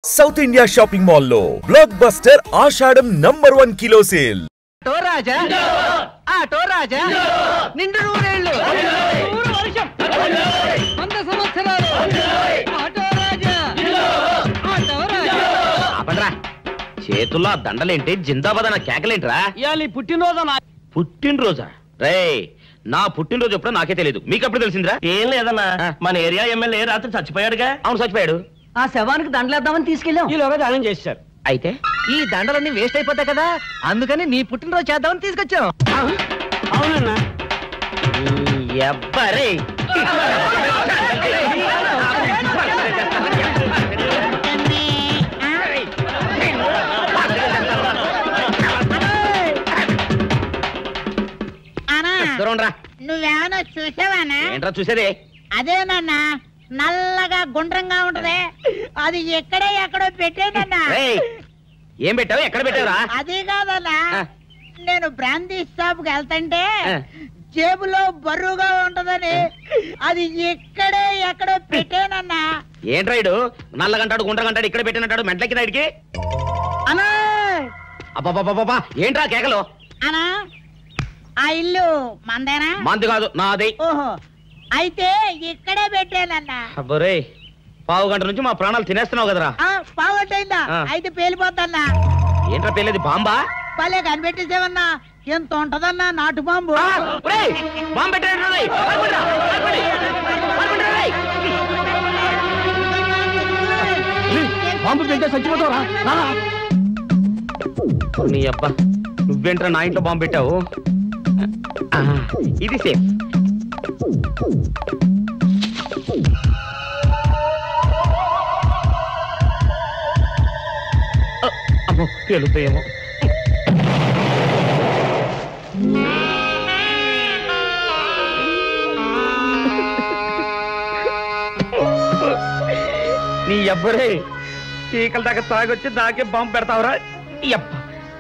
South India shopping mall లో block buster ఆషాఢం #1 kilo sale. Auto రాజా నిండు నూరేళ్ళు వర్షం 100 సంవత్సరాలు ఆటో రాజా ఆపండ్రా, చేతుల్లో దండలేంటి, జిందాబాద్ అన్న కేకలేంట్రా? ఇయాలి పుట్టినరోజా? పుట్టినరోజా? రే, నా పుట్టినరోజు ఎప్పుడో నాకే తెలియదు, మీకు ఎప్పుడు తెలిసిందిరా? ఏం లేదన్నా, మన ఏరియా ఎమ్మెల్యే రాత్రి చచ్చిపోయాడుగా. అవును, చచ్చిపోయాడు. ఆ శవానికి దండలేద్దామని తీసుకెళ్ళాం. ఈలోగా దానం చేశారు. అయితే ఈ దండలన్నీ వేస్ట్ అయిపోతాయి కదా, అందుకని నీ పుట్టినరోజు చేద్దామని తీసుకొచ్చాం. అవునన్నా. ఎవ్వరే నువ్వేమన్నా చూసావానా? ఏంట్రా చూసేదే? అదేనన్నా, నల్లగా గుండ్రంగా ఉంటది, అది ఎక్కడో పెట్టేనన్నా. ఏం పెట్టావు? ఎక్కడ పెట్టావురా? అది కాదన్నా, నేను బ్రాందీ షాప్ కి వెళ్తుంటే జేబులో బరువుగా ఉంటదని అది ఎక్కడో పెట్టేనన్నా. ఏంట్రా ఇడు నల్లగంటాడు, గుండ్రగంటాడు, ఇక్కడ పెట్టినట్టాడు, మెంట్లకి నాడికి. అన్నా అబ్బాబాబాబా, ఏంట్రా కేకలు? అన్నా, ఆ ఇల్లు మందేనా? మంది కాదు, నాది. ఓహో, అయితే ఇక్కడే పెట్టానన్నా. అబ్బరే, పావు గంట నుంచి మా ప్రాణాలు తినేస్తున్నావు కదరా. పావట్టయిందా? అయితే పేలిపోద్దన్నా. ఏంట్రా పేలేది? బాంబా? భలే కనిపెట్టేసేవన్నా, ఎంత ఉంటదన్నా నాటు బాంబు. బాంబు పెట్టాడు. బాంబు తింటే చచ్చిపోతావురా. నీ అబ్బా, నువ్వేంట్రా నా ఇంట్లో బాంబు పెట్టావు? ఇది సేఫ్. అమ్మో, పేలుతాయేమో. నీ అబ్బరే, చీకల దాకా తాగొచ్చి నాకే బాంబు పెడతావురా?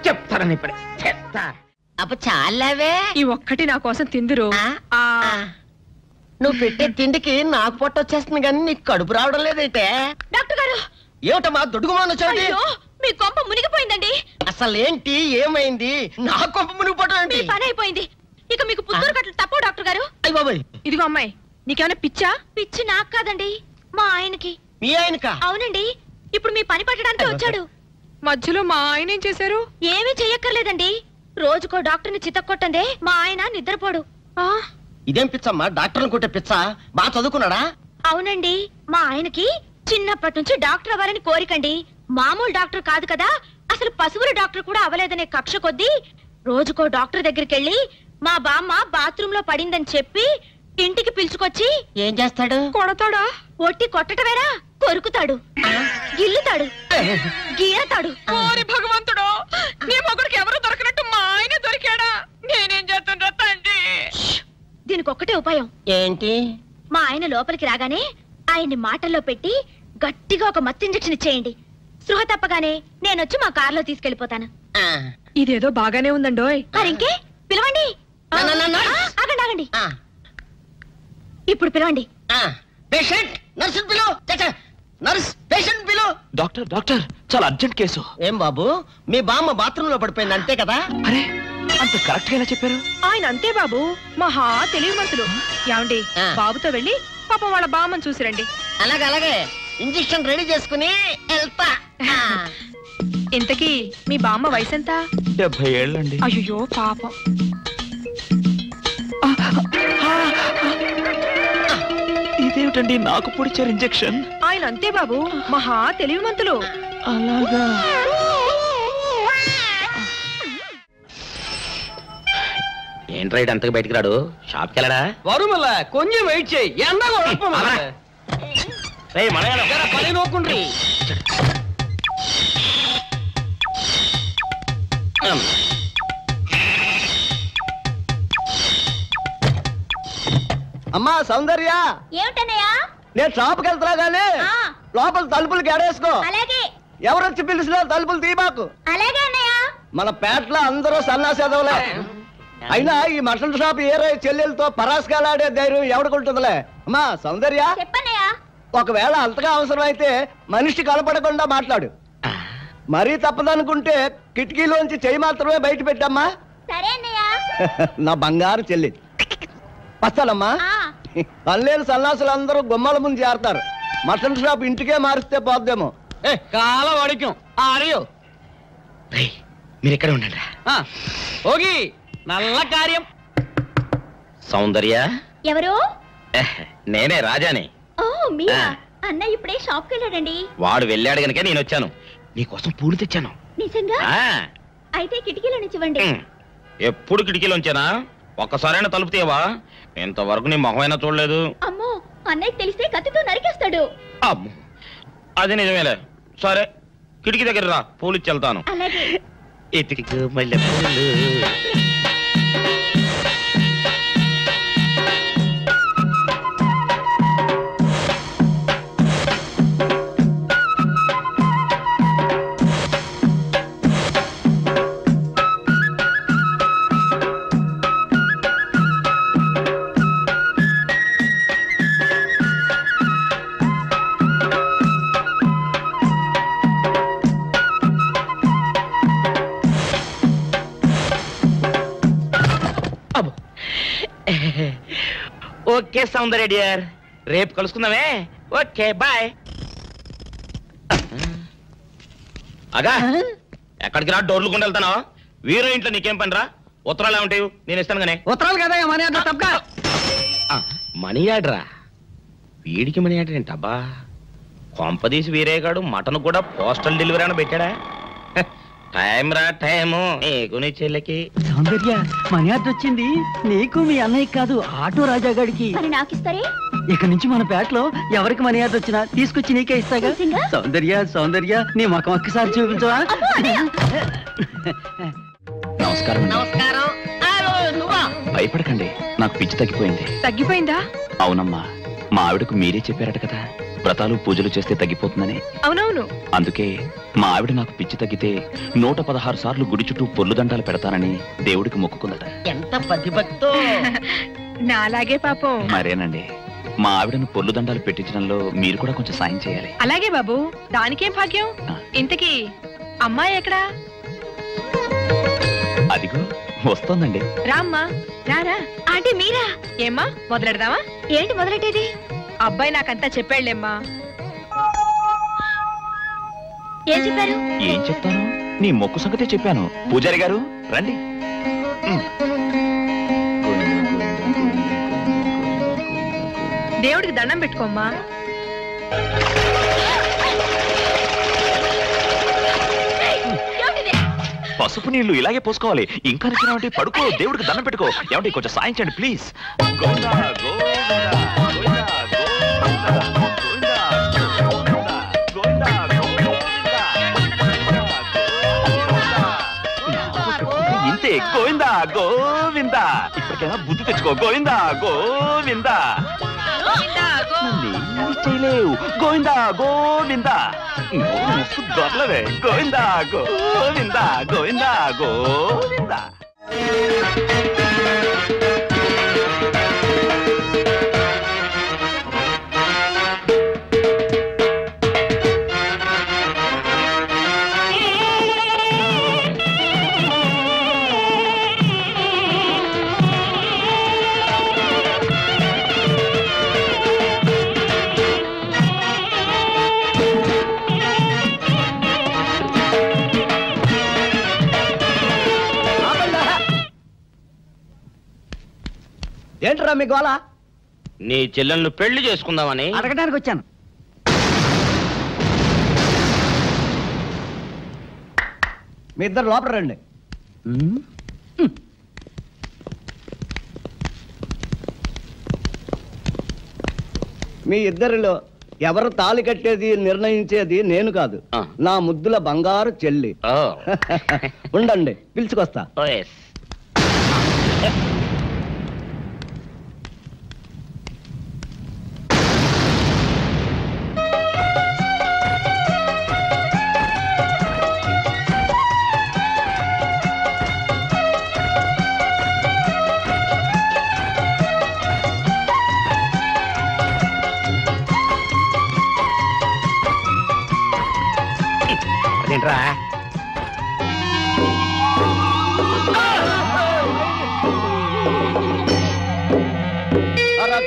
చెప్తారని ఇప్పుడే చెప్తా. అప్ప చాలావే, ఈ ఒక్కటి నా కోసం తిందురు. నువ్వు పెట్టే తిండికి నాకు పొట్ట వచ్చేస్తుంది కానీ నీకు కడుపు రావడం లేదైతే. డాక్టర్ గారు, ఏమిటమ్మా దొడుగుమాను చోటి? మీ కొంప మునిగిపోయిందండి. అసలు ఏంటి, ఏమైంది? నా కొంప మునిగిపోవడం మీ పని అయిపోయింది. ఇక మీకు పుత్తూరు కట్టలు తప్పవు డాక్టర్ గారు. అయ్య బాబాయ్, ఇదిగో అమ్మాయి, నీకేమైనా పిచ్చా? పిచ్చి నాకు కాదండి, మా ఆయనకి. మీ ఆయనకా? అవునండి, ఇప్పుడు మీ పని పట్టడానికి వచ్చాడు. మధ్యలో మా ఆయన ఏం చేశారు? ఏమీ చెయ్యక్కర్లేదండి, రోజుకో డాక్టర్ని చితక్కొట్టందే మా ఆయన నిద్రపోడు. ఇదేం పిచ్చమ్మా, డాక్టర్ని కొట్టే పిచ్చ? బాగా చదువుకున్నాడా? అవునండి, మా ఆయనకి చిన్నప్పటి నుంచి డాక్టర్ అవ్వాలని కోరికండి. మామూలు డాక్టర్ కాదు కదా, అసలు పశువుల డాక్టర్ కూడా అవ్వలేదనే కక్ష కొద్దీ రోజుకో డాక్టర్ దగ్గరికి వెళ్ళి మా బామ్మ బాత్రూమ్ లో పడిందని చెప్పి ఇంటికి పిలుచుకొచ్చి ఏం చేస్తాడు? కొడతాడా? ఒట్టి కొట్టటమేరా, కొరుకుతాడు, గిల్లుతాడు, గీరతాడు. ఓరి భగవంతుడు, నీ మొగుడికి ఎవరు దొరకనట్టు మా ఆయన దొరికాడా? నేనేం చేస్తుండ్రా తండ్రి? దీనికి ఒక్కటే ఉపాయం. ఏంటి? మా ఆయన లోపలికి రాగానే ఆయన్ని మాటల్లో పెట్టి గట్టిగా ఒక మత్తు ఇంజెక్షన్ ఇచ్చేయండి. స్పృహ తప్పగానే నేనొచ్చి మా కారులో తీసుకెళ్లిపోతాను. ఇదేదో బాగానే ఉందండోయ్. మరింకే పిలవండి. ఆగండి ఆగండి, ఇప్పుడు పిలవండి. పేషెంట్, నర్సు పిలు. నర్స్, పేషెంట్ పిలు. డాక్టర్, డాక్టర్, చాలా అర్జెంట్ కేసు. ఏం బాబు, మీ బామ్మ బాత్రూమ్ లో పడిపోయింది అంతే కదా? అరే, అంత కరెక్ట్ గా చెప్పారు. ఆయన అంతే బాబు, మహా తెలివి మనసులు. ఏమండి, బాబుతో వెళ్ళి పాపం వాళ్ళ బామ్మని చూసిరండి. అలాగే అలాగే, ఇంజెక్షన్ రెడీ చేసుకుని వెళ్తా. ఇంతకీ మీ బామ్మ వయసు ఎంత? 70 ఏళ్ళండి. అయ్యో పాపం. ఇదేమిటండి నాకు పొడిచారు ఇంజెక్షన్? ఆయన అంతే బాబు, మహా తెలివిమంతులు. అలాగా? ఏంట్రా ఇటు అంతగా బయటికి రాడు? షాప్కి వెళ్ళడా? వరుమల కొంచెం వెయిట్ చేయి, ఎండ పని నోకుండ్రి. అమ్మా సౌందర్య, ఏమిటన్నయ్యా? నేను షాప్కి వెళ్తున్నా గానీ లోపల తలుపులు గడేసుకో. అలాగే. ఎవరొచ్చి పిలిచినా తలుపులు తీయబాకు. అలాగే అన్నయ్య. మన పేటలో అందరూ సన్నాసేదవులే. అయినా ఈ మటన్ షాప్ ఏరే చెల్లెలతో పరాస్కాలాడే ధైర్యం ఎవడుకుంటుందిలే. అమ్మా సౌందర్య, చెప్పన్నయ్యా. ఒకవేళ అంతగా అవసరమైతే మనిషి కనపడకుండా మాట్లాడు. మరీ తప్పదనుకుంటే కిటికీలోంచి చెయ్యి మాత్రమే బయట పెట్టమ్మా. సరే అన్నయ్య. నా బంగారు చెల్లి. వస్తానమ్మా. పల్లెలు సన్నాసులు అందరూ గుమ్మల ముందు చేరతారు. మటన్ షాప్ ఇంటికే మారిస్తే పోద్దేమో. కాల వాడికం ఆడియో మీరు ఎక్కడ ఉండండి. ఓగి నల్ల కార్యం. సౌందర్య ఎవరు? నేనే రాజాని. ఓ మీరా? అన్నయ్య ఇప్పుడే షాప్ కి వెళ్ళాడండి. వాడు వెళ్ళాడు గనుక నేను వచ్చాను. నీకోసం పూలు తెచ్చాను. నిజంగా? అయితే కిటికీలో నుంచి ఇవ్వండి. ఎప్పుడు కిటికీలో ఉంచానా? ఒక్కసారైనా తలుపు తీయవా? ఇంతవరకు నీ మొహమైనా చూడలేదు. అమ్మో, అన్నయ్య తెలిస్తే కత్తితో నరికేస్తాడు. అమ్మో, అది నిజమేలే. సరే, కిటికీ దగ్గర రా, పూలు ఇచ్చి వెళ్తాను. అలాగే. ఎతికి మల్లె పూలు. ఓకే సౌందర్య డియర్, రేపు కలుసుకుందామే. Okay bye. అగా ఎక్కడికి రా, డోర్లు కొండ వెళ్తానా? వీరో ఇంట్లో నీకేం పని రా? ఉత్తరాలు ఏమంటాయి? నేను ఇస్తాను గానే. ఉత్తరాలు కదా మనీ ఆర్డర్ తప్ప. మనీ ఆర్డరా? వీడికి మనీ ఆర్డర్ ఏంటబ్బా? కొంపదీసి వీరేగాడు మటన్ కూడా పోస్టల్ డెలివరీ అని పెట్టాడా? టైం రా టైము నీకు నీ చెల్లెకి. సౌందర్య, మనీ ఆర్డర్ వచ్చింది. నీకు మీ అన్నయ్య కాదు, ఆటో రాజా గారికి. మరి నాకిస్తారే? ఇక నుంచి మన పేటలో ఎవరికి మనీ ఆర్డర్ వచ్చినా తీసుకొచ్చి నీకే ఇస్తాగా. సౌందర్య సౌందర్య, నీ ముఖం ఒక్కసారి చూపించవా? నమస్కారం. నమస్కారం. భయపడకండి, నాకు పిచ్చి తగ్గిపోయింది. తగ్గిపోయిందా? అవునమ్మా, మా ఆవిడకు మీరే చెప్పారట కదా, వ్రతాలు పూజలు చేస్తే తగ్గిపోతుందని. అవునవును. అందుకే మా ఆవిడ నాకు పిచ్చి తగ్గితే 116 సార్లు గుడి చుట్టూ పొల్లు దండాలు పెడతానని దేవుడికి మొక్కుకుందట. ఎంత పతిభక్తో. నాలాగే పాపం. మరేనండి, మా ఆవిడను పొల్లు దండాలు పెట్టించడంలో మీరు కూడా కొంచెం సాయం చేయాలి. అలాగే బాబు, దానికేం భాగ్యం. ఇంతకీ అమ్మాయి ఎక్కడా? అదిగో వస్తోందండి. రామ్మా, రారా. ఆంటీ మీరా? ఏమ్మా, మొదలెడదామా? ఏంటి మొదలెట్టేది? అబ్బాయి నాకంతా చెప్పాడులేమ్మా. ఏం చెప్పారు? ఏం చెప్తాను, నీ మొక్కు సంగతే చెప్పాను. పూజారి గారు రండి. దేవుడికి దండం పెట్టుకోమ్మా. పసుపు నీళ్లు ఇలాగే పోసుకోవాలి. ఇంకా నచ్చినావంటే పడుకో, దేవుడికి దండం పెట్టుకో. ఏమంటే కొంచెం సాయం చేయండి ప్లీజ్. ఇంతే, గోవిందా గోవిందా. ఇప్పటికైనా బుద్ధి తెచ్చుకో. గోవిందా గోవిందా. చేయలేవు. గోవిందా గోవిందా. దొరలవే. గోవిందా గోవిందా గోవిందా గోవిందా. ఏంట్రా మీ గోళ? నీ చెల్లెలను పెళ్లి చేసుకుందామని అడగడానికి వచ్చాను. మీ ఇద్దరు లోపల రండి. మీ ఇద్దరిలో ఎవరు తాళి కట్టేది నిర్ణయించేది నేను కాదు, నా ముద్దుల బంగారు చెల్లి. ఉండండి, పిలుచుకొస్తా. ఏంట్రా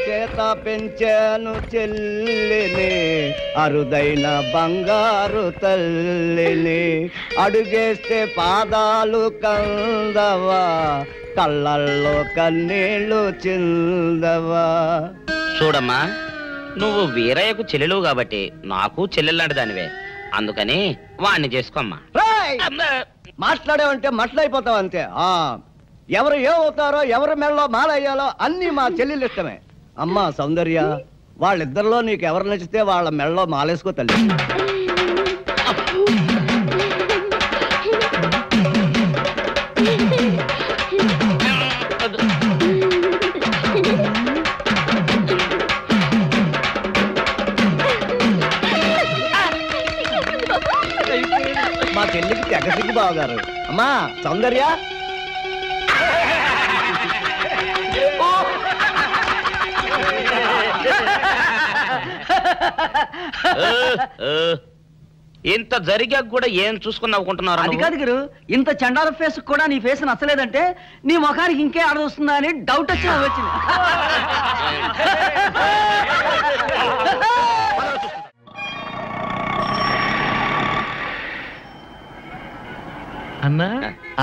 చేత పెంచాను చెల్లిని అరుదైన బంగారు తల్లిని అడుగేస్తే పాదాలు కందవా కళ్ళల్లో కన్నీళ్ళు చిందవా. చూడమ్మా, నువ్వు వీరయ్యకు చెల్లెలు కాబట్టి నాకు చెల్లెల్లాంటి దానివే, అందుకని వాణ్ణి చేసుకోమ్మా. మాట్లాడావంటే మట్లయిపోతావు అంతే. ఎవరు ఏమవుతారో ఎవరి మెళ్ళలో మాలయ్యాలో అన్ని మా చెల్లెలు ఇష్టమే. అమ్మా సౌందర్య, వాళ్ళిద్దరిలో నీకు ఎవరు నచ్చితే వాళ్ళ మెళ్ళలో మాలేసుకో తల్లి. మా చెల్లికి తెగసిగ్గు బావగారు. అమ్మా సౌందర్య, ఇంత జరిగాక కూడా ఏం చూసుకుని నవ్వుకుంటున్నారు? అది కాదు గురు, ఇంత చండాల ఫేస్ కూడా నీ ఫేస్ నచ్చలేదంటే నీ ముఖానికి ఇంకే ఆడదొస్తుందా అని డౌట్ వచ్చి వచ్చింది. అన్నా,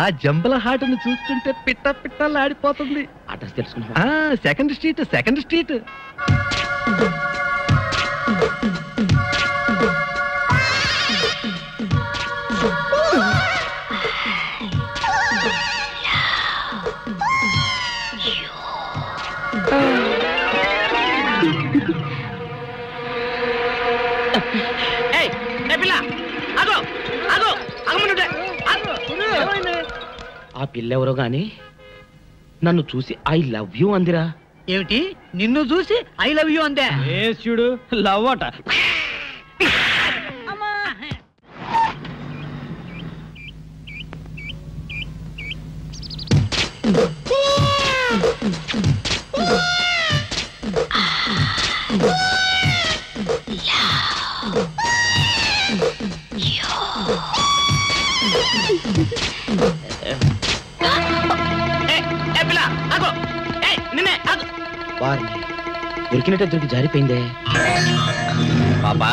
ఆ జంబల హాటును చూస్తుంటే పిట్ట పిట్టలాడిపోతుంది. అడ్రస్ తెలుసుకున్నా? Second street. ఆ పిల్లెవరో గాని నన్ను చూసి ఐ లవ్ యూ అందిరా. ఏమిటి, నిన్ను చూసి ఐ లవ్ యూ అందే? చూడు లవ్ అట. దొరికినట్టే దొరికి జారిపోయిందే. పాపా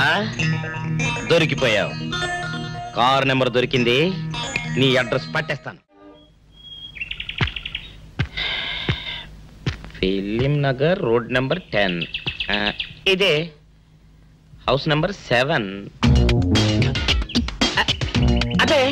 దొరికిపోయావు. కారు నెంబర్ దొరికింది, నీ అడ్రస్ పట్టేస్తాను. Film Nagar, road number 10. ఇదే హౌస్ నెంబర్ 7. అదే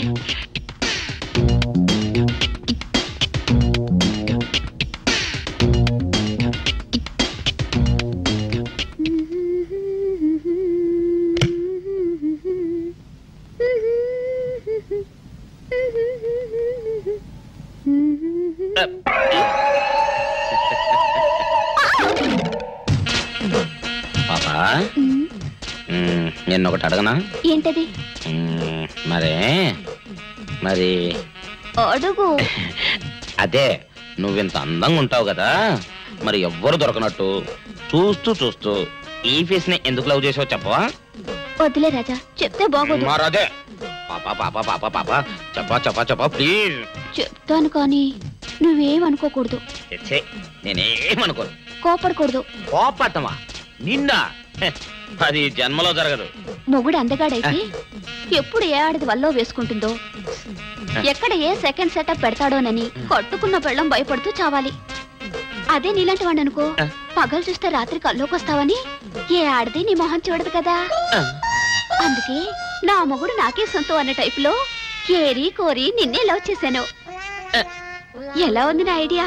పాపా, నేను ఒకటి అడగనా? ఏంటది? మరి అడుగు. అదే, నువ్వింత అందంగా ఉంటావు కదా, మరి ఎవ్వరు దొరకనట్టు చూస్తూ ఈ ఫేస్ ని ఎందుకు లవ్ చేసావు చెప్పవా? వద్దులే రాజా, చెప్తే బాగోదు. మరదే చెప్పా ప్లీజ్. చెప్తాను కానీ నువ్వేమనుకోకూడదు. నేనేమనుకోను. కోపడకూడదు. కోపట్టమా? నిన్న అది జన్మలో జరగదు. మొగుడు అందగాడైతే ఎప్పుడు ఏ ఆడది వల్లో వేసుకుంటుందో, ఎక్కడ ఏ సెకండ్ సెటప్ పెడతాడోనని కట్టుకున్న పెళ్ళం భయపడుతూ చావాలి. అదే నీలాంటి వాడు అనుకో, పగలు చూస్తే రాత్రి కల్లోకొస్తావని ఏ ఆడది నీ మొహం చూడదు కదా. అందుకే నా మొగుడు నాకే సొంతం అన్న టైపులో ఏరి కోరి నిన్నే లవ్ చేశాను. ఎలా ఉంది నా ఐడియా?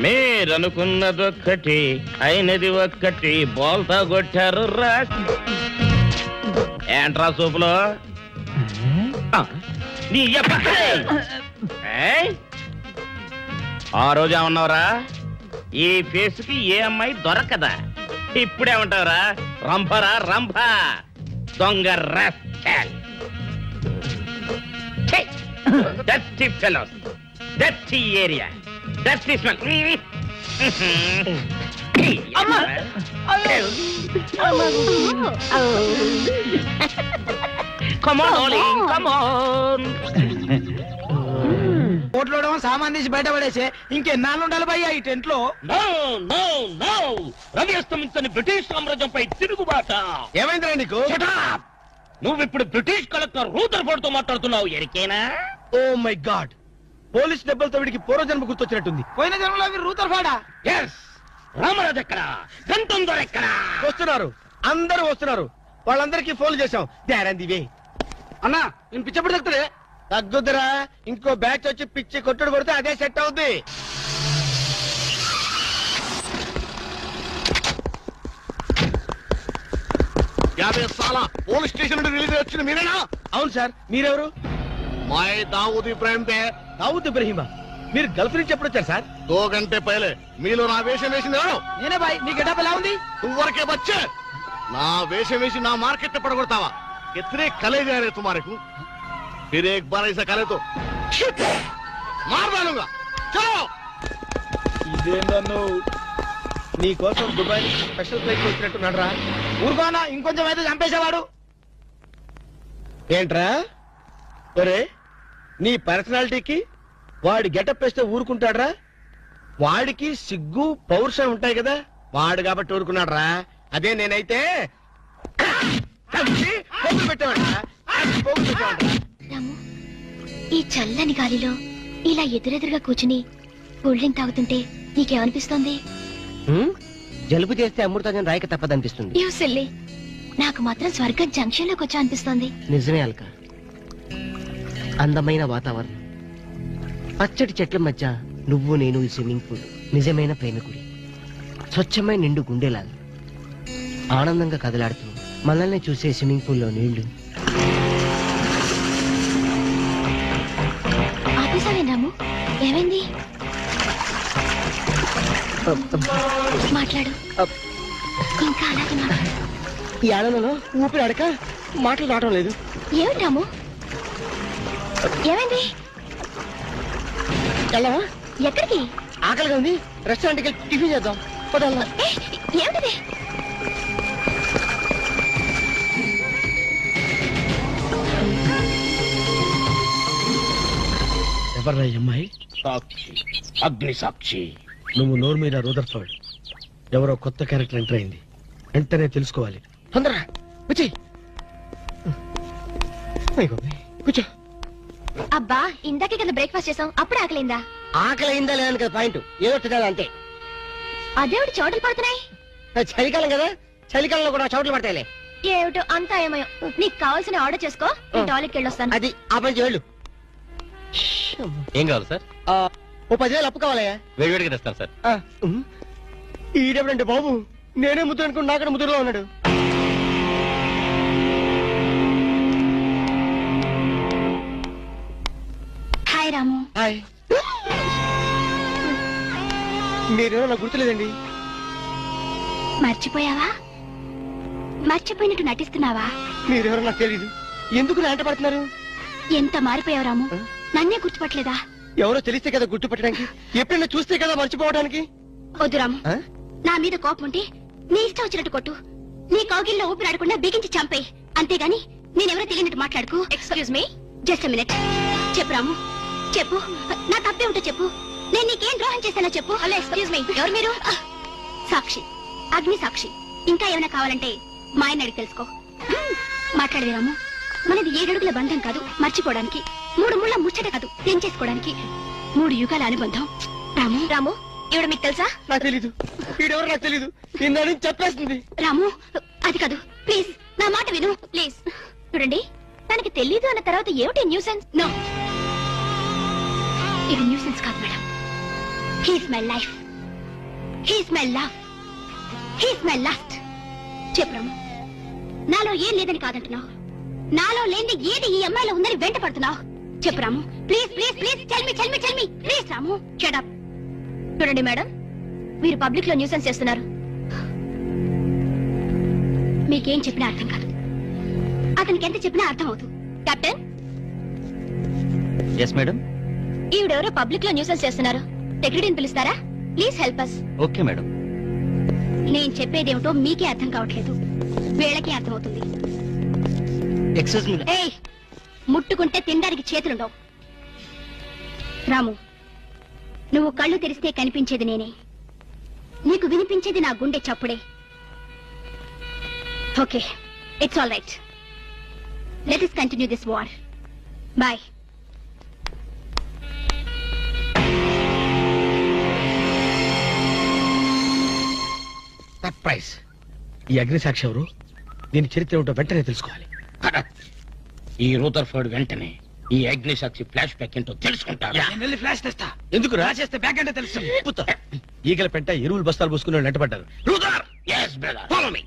మీరనుకున్నదొక్కటి అయినది ఒక్కటి, బోల్తా కొట్టారు రా. ఏంట్రా సూపులో నీ ఆ రోజు ఏమన్నావురా? ఈ ఫేస్ కి ఏ అమ్మాయి దొరకదా? ఇప్పుడేమంటావురా? రంభరా రంభ, దొంగ rascal. Dirty fellows. Dirty area, dirty smell. Come on, darling, come on. కోట్లో సామాన్ తీసి బయటపడేసే ఇంకెన్నాళ్ళు ఉండాలి భయ్యా ఈ టెంట్ లో? రవి అస్తమించని బ్రిటిష్ సామ్రాజ్యంపై తిరుగుబాట. ఏమైందిరా నీకు? నువ్వు ఇప్పుడు బ్రిటిష్ కలెక్టర్ రూదర్ఫోర్డ్ తో మాట్లాడుతున్నావు, ఎరికేనా? ఓ మై గాడ్, పోలీస్ దెబ్బలతో వీడికి పూర్వజన్మ గుర్తొచ్చినట్టుంది. పోయిన జన్మలో రూదర్ఫోర్డా? ఎస్. రామరాజు ఎక్కడా? గంతం దొర ఎక్కడా? వస్తున్నారు, అందరూ వస్తున్నారు. వాళ్ళందరికీ ఫోన్ చేశాం. వే అన్నా, నేను పిచ్చప్పుడు తగ్గుతుంది. తగ్గుద్దురా, ఇంకో బ్యాచ్ వచ్చి పిచ్చి కొట్టుడు కొడితే అదే సెట్ అవుద్ది. పోలీస్ స్టేషన్ నుండి రిలీజ్ వచ్చిన మీరేనా? అవును సార్, మీరెవరు? मैं दाऊद इब्राहिम थे। దావుద్ ఇబ్రహీమా, మీరు గల్ఫ్ నుంచి ఎప్పుడు వచ్చారు సార్? 2 घंटे पहले మీలో నా వేషం వేసింది ఎవరు? నేనే బాయ్. మీ గెటప్ ఎలా ఉంది? तुवरके बच्चे నా వేషం వేసి నా మార్కెట్ పడగొడతావా? कितने कले जा रहे तुम्हारे को? फिर एक बार ऐसा करे तो मार डालूंगा। चलो। ఇదేందన్ను నీ కోసం దుబాయ్ నుంచి స్పెషల్ ఫ్లైట్ వచ్చినట్టున్నాడు రా. ఊరుకోనా, ఇంకొంచెం అయితే చంపేసేవాడు. ఏంట్రా ఒరే, నీ పర్సనాలిటీకి వాడి గెటప్ వేస్తే ఊరుకుంటాడ్రా? వాడికి సిగ్గు పౌరుషం ఉంటాయి కదా, వాడు కాబట్టి ఊరుకున్నాడు రా. అదే నేనైతే రాము, ఈ చల్లని గాలిలో ఇలా ఎదురెదురుగా కూర్చుని కూల్ డ్రింక్ తాగుతుంటే నీకేమనిపిస్తోంది? జలుబు చేస్తే అమృతాజన్ రాయక తప్పదనిపిస్తుంది. యూసిల్లీ, నాకు మాత్రం స్వర్గం జంక్షన్ లోకి వచ్చా అనిపిస్తోంది. నిజమే అల్క, అందమైన వాతావరణం, పచ్చటి చెట్ల మధ్య నువ్వు నేను ఈ స్విమ్మింగ్ పూల్ నిజమైన ప్రేమికుడి, స్వచ్ఛమైన నిండు గుండెలాగా ఆనందంగా కదలాడుతూ మనల్ని చూసే స్విమ్మింగ్ పూల్లో నీళ్లు. ఆపేసావే రాము, ఏమైంది? మాట్లాడు, ఇంకా అలాగే మాట్లాడు. ఈ ఆనందంలో ఊపిరి అడక మాటలు రావడం లేదు. ఏమిటి రాము, ఏమైంది? వెళ్ళవా? ఎక్కడికి? ఆకలిగా ఉంది, రెస్టారెంట్కి వెళ్ళి టిఫిన్ చేద్దాం. పదల్లా. ఏమిటిది? ఎవర్రా ఈ అమ్మాయి? సాక్షి, అగ్ని సాక్షి. నువ్వు నోరు మీద రూదర్ఫోర్డ్, ఎవరో కొత్త క్యారెక్టర్ ఎంటర్ అయింది, వెంటనే తెలుసుకోవాలి. తొందరగా వచ్చి కూర్చో. అబ్బా, ఇందాకే కదా బ్రేక్ఫాస్ట్ చేసాం, అప్పుడు ఆకలిందా? ఆకలి అయిందా లేదని కదా పాయింట్, ఏదో తినాలి అంతే. అదేవిటి చోటలు పడుతున్నాయి? చలికాలం కదా, చలికాలంలో కూడా చోట్లు పడతాయిలే. ఏమిటో అంతా ఏమయో. నీకు కావాల్సిన ఆర్డర్ చేసుకో, నేను టాయిలెట్కి వెళ్ళొస్తాను. అది ఆ పని వెళ్ళు. ఏం కావాలి సార్? ఓ 10,000 అప్పు కావాలయ్యా. వేడివేడిగా తెస్తాను సార్. ఈడెవడంటే బాబు, నేనే ముద్దు అనుకుని నాకడ ముద్దులో ఉన్నాడు. హాయ్ రాము. హాయ్. మీరేమో నాకు గుర్తులేదండి. మర్చిపోయావా? మర్చిపోయినట్టు నటిస్తున్నావా? మీరెవరో నాకు తెలీదు, ఎందుకు నా వెంట పడుతున్నారు? ఎంత మారిపోయావు రాము, నన్నే గుర్తుపట్టలేదా? ఎవరో తెలిస్తే కదా గుర్తుపట్టడానికి, ఎప్పుడైనా చూస్తే కదా మర్చిపోవడానికి. వద్దు రాము, నా మీద కోపం ఉంటే నీ ఇష్టం వచ్చినట్టు కొట్టు, నీ కౌగిల్లో ఊపిరాడకుండా బిగించి చంపేయి, అంతేగాని నేనెవరో తెలియనట్టు మాట్లాడుకు. Excuse me, just minute. చెప్పు రాము, చెప్పు, నా తప్పే ఉంటే చెప్పు, నేను నీకేం ద్రోహం చేశానో చెప్పు. హలో, ఎక్స్క్యూజ్ మీ, ఎవరు మీరు? సాక్షి, అగ్ని సాక్షి. ఇంకా ఏమైనా కావాలంటే మా ఆయన అడిగి తెలుసుకో. మాట్లాడేది రాము, మనది 7 అడుగుల బంధం కాదు మర్చిపోవడానికి, 3 ముళ్ళ ముచ్చట కాదు తెంచేసుకోవడానికి, 3 యుగాల అనుబంధం. రాము, రాము, ఇవిడ మీకు తెలుసా? నాకు తెలీదు, వీడెవరో నాకు తెలీదు, నిన్న చెప్పేస్తుంది. రాము, అది కాదు, ప్లీజ్ నా మాట విను, ప్లీజ్. చూడండి, తనకి తెలీదు అన్న తర్వాత ఏమిటి న్యూసెన్స్? నో, ఇది న్యూసెన్స్ కాదు madam. He's my life, he's my love, he's my last. చెప్పు రాము, నాలో ఏం లేదని కాదంటున్నావు, నాలో లేని ఏది ఈ అమ్మాయిలో ఉందని వెంట పడుతున్నావు. చెప్పు Ramu, please please please, tell me please. Ramu, shut up. చూడండి మేడం, మీరు పబ్లిక్ లో న్యూసెన్స్ చేస్తున్నారు. మీకేం చెప్పినా అర్థం కాదు, అతనికి ఎంత చెప్పినా అర్థం అవుతుంది. కెప్టెన్. Yes madam. ఈవిడెవరో పబ్లిక్ లో న్యూసెన్స్ చేస్తున్నారు. సెక్రటరీని పిలుస్తారా? Please help us. Okay madam. నేను చెప్పేదేమిటో మీకే అర్థం కావట్లేదు, వీళ్ళకి అర్థమవుతుంది. Excuse me. ఏయ్, ముట్టుకుంటే తినడానికి చేతులుండవు. రాము, నువ్వు కళ్ళు తెరిస్తే కనిపించేది నేనే, నీకు వినిపించేది నా గుండె చప్పుడే. Okay, it's all right. Let us continue this war. Bye. Surprise. ఈ అగ్నిసాక్షి ఎవరు? దీని చరిత్ర ఏమిటో వెంటనే తెలుసుకోవాలి. ఈ రూదర్ఫర్డ్ వెంటనే ఈ అగ్నిసాక్షి ఫ్లాష్ బ్యాక్ ఏంటో తెలుసుకుంటారా? ఫ్లాష్ తెస్తా. ఎందుకు రాసేస్తే బ్యాక్ అంటే తెలుసు. ఈగల పెంట ఎరువులు బస్తాలు పోసుకుని నెట్టబడ్డారు. రూదర్, yes brother, follow me.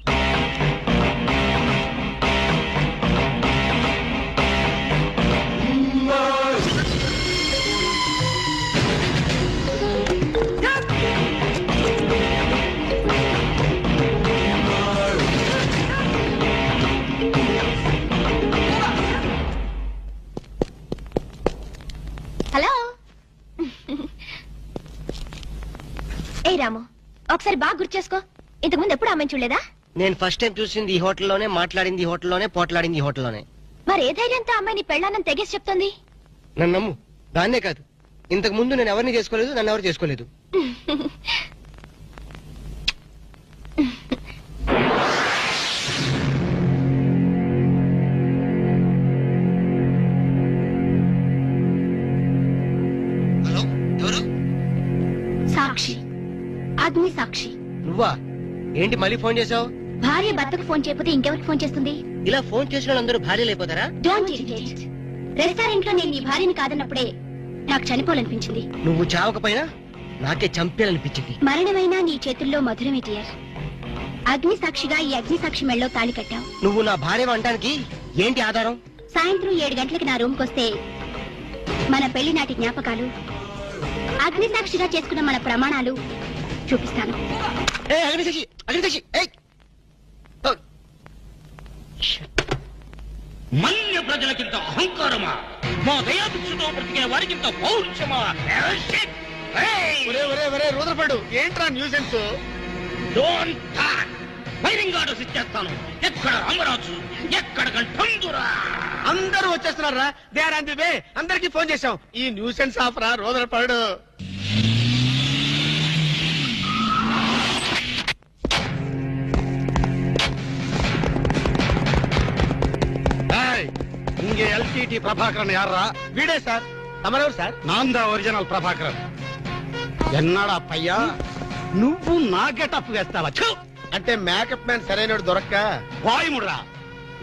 Hello. ఏ రాము, ఒకసారి బాగా గుర్తు చేసుకో. ఇంతకుముందు ఎప్పుడు అమ్మాయిని చూడలేదా? నేను ఫస్ట్ టైం చూసింది ఈ హోటల్లోనే, మాట్లాడింది ఈ హోటల్లోనే, పోట్లాడింది ఈ హోటల్లోనే. మరి ఏ ధైర్యంతో అమ్మాయిని పెళ్ళానని తెగేసి చెప్తుంది? నన్ను నమ్ము. దాన్నే కాదు, ఇంతకు ముందు నేను ఎవరిని చేసుకోలేదు, నన్ను ఎవరు చేసుకోలేదు. హలో, ఎవరు? సాక్షి, అగ్ని సాక్షి. నువ్వా? ఏంటి మళ్ళీ ఫోన్ చేసావు? భార్య భర్తకు ఫోన్ చేయకపోతే ఇంకెవరికి ఫోన్ చేస్తుంది? ఇలా ఫోన్ చేసిన వాళ్ళందరూ భార్యలు అయిపోతారా? Don't irritate. రెస్టారెంట్ లో నేను నీ భార్యని కాదన్నప్పుడే నాకు చనిపోవాలనిపించింది. నువ్వు చావకపోయినా నాకే చంపేయాలనిపించింది. మరణమైనా నీ చేతుల్లో మధురమే డియర్. అగ్ని సాక్షిగా ఈ అగ్ని సాక్షి మెళ్ళలో తాళి కట్టావు. నువ్వు నా భార్య అనడానికి ఏంటి ఆధారం? సాయంత్రం 7 గంటలకి నా రూమ్ కొస్తే మన పెళ్లి నాటి జ్ఞాపకాలు, అగ్ని సాక్షిగా చేసుకున్న మన ప్రమాణాలు చూపిస్తాను. మన్య ప్రజలకింత అహంకారమా? మా దయాభిక్షతో బ్రతికే వారికింత పౌరుషమా? రూదర్ఫర్డ్, ఏంట్రా nuisance? Don't talk. Firing orders ఇచ్చేస్తాను. ఎక్కడ రామరాజు, ఎక్కడ కంఠందురా? అందరూ వచ్చేస్తున్నారా? They are on the way. అందరికి ఫోన్ చేశాం. ఈ న్యూసెన్స్ ఆఫరా రూదర్ఫర్డ్? இங்கே எல்டிடி பிரபாகரன் யாரா? వీడే సార్. తమరెవరు సార్? நான் தான் ఒరిజినల్ ప్రభాకరన్. ఎన్నాడా పయ్యా, నువ్వు నా గెటప్ వేస్తావా? అంటే మేకప్ మ్యాన్ సరైనడు దొరక్క వాయుముడ్రా.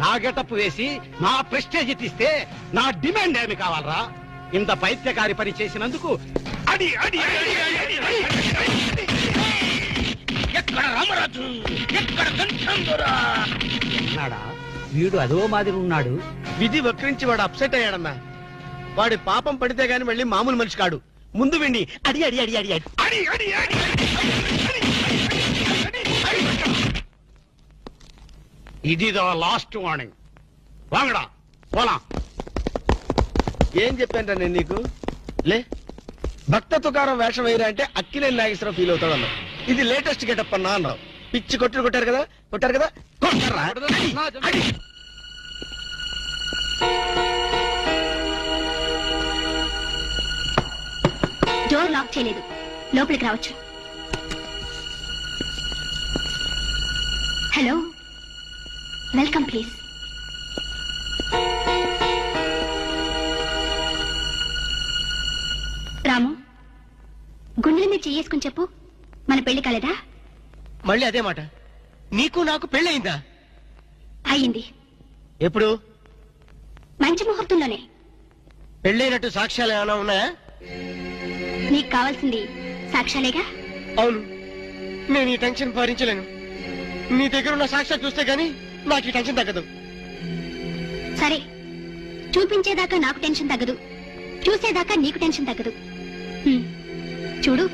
నా గెటప్ వేసి నా ప్రెస్టేజ్ తీస్తే నా డిమాండ్ ఏమి కావాలరా? ఇంత పైత్యకారి పని చేసినందుకు అడి అడి అడి అడి అడి అడి. ఎక్కడ రామరాజు, ఎక్కడ కంఠందురా? ఎన్నాడా వీడు అదో మాదిరి ఉన్నాడు. విధి వక్రించి వాడు అప్సెట్ అయ్యాడన్నా. వాడి పాపం పడితే గాని మళ్ళీ మామూలు మనిషి కాడు. ముందు విండి అడి అడి అడి అడి అడి అడి అడి ఇదిదో లాస్ట్ వార్నింగ్. వాంగడా పోలా. ఏం చెప్పాను నేను నీకు? లే, భక్త తుకారం వేషం వేయరా అంటే అక్కినేని నాగేశ్వరరావు ఫీల్ అవుతాడు అన్నావు. ఇది లేటెస్ట్ గెటప్ అన్నా అన్నావు. పిచ్చి కొట్టారు కదా కొట్టారా? డోర్ లాక్ చేయలేదు, లోపలికి రావచ్చు. Hello, welcome please. రాము, గుండెల మీద చెయ్యేసుకుని చెప్పు, మన పెళ్లి కాలేదా? మళ్ళీ అదే మాట. నీకు నాకు పెళ్ళయిందా? అయ్యింది. ఎప్పుడు? మంచి ముహూర్తంలోనే. పెళ్ళైనట్టు సాక్ష్యాలు ఏమైనా ఉన్నాయా? నీకు కావాల్సింది సాక్ష్యాలేగా? అవును. నేను ఈ టెన్షన్ భరించలేను. నీ దగ్గర ఉన్న సాక్ష్యాలు చూస్తే గానీ నాకు ఈ టెన్షన్ తగ్గదు. సరే, చూపించేదాకా నాకు టెన్షన్ తగ్గదు, చూసేదాకా నీకు టెన్షన్ తగ్గదు. చూడు.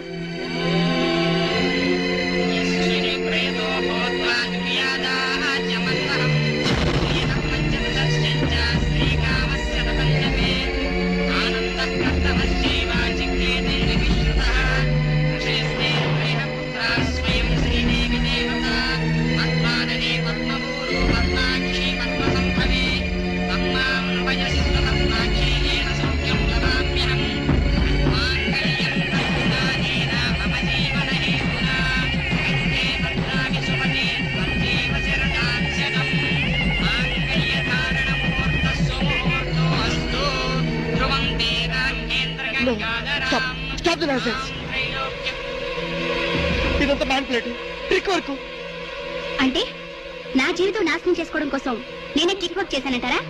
ఆనంద స్టాప్ ది నాన్సెన్స్. ఇదంతా మ్యాన్ ప్లేట్ ట్రిక్ వర్క్. అంటే నా జీవితం నాశనం చేసుకోవడం కోసం నేనే ట్రిక్ వర్క్ చేశానంటారా?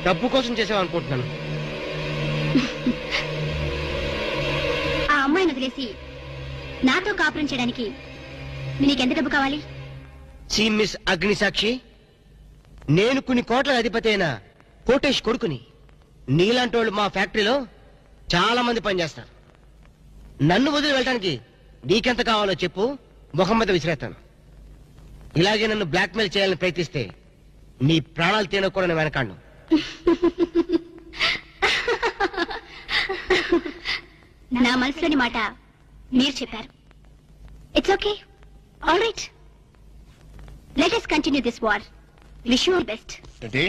డబ్బు కోసం చేసావనుకుంటున్నాను. ఆ అమ్మాయిని వదిలేసి నాతో కాపురం చేయడానికి నీకెంత డబ్బు కావాలి? మిస్ అగ్నిసాక్షి, నేను కొన్ని కోట్ల అధిపతి అయిన కోటేష్ కొడుకుని. నీలాంటి వాళ్ళు మా ఫ్యాక్టరీలో చాలా మంది పనిచేస్తారు. నన్ను వదిలి వెళ్ళడానికి నీకెంత కావాలో చెప్పు, ముఖం మీద విసిరేస్తాను. ఇలాగే నన్ను బ్లాక్మెయిల్ చేయాలని ప్రయత్నిస్తే నీ ప్రాణాలు తీయడం కూడా నేను వెనకాడను. నా మనసులోని మాట మీరు చెప్పారు. It's okay, all right, let us continue this war. Wish you all best. ఏంటి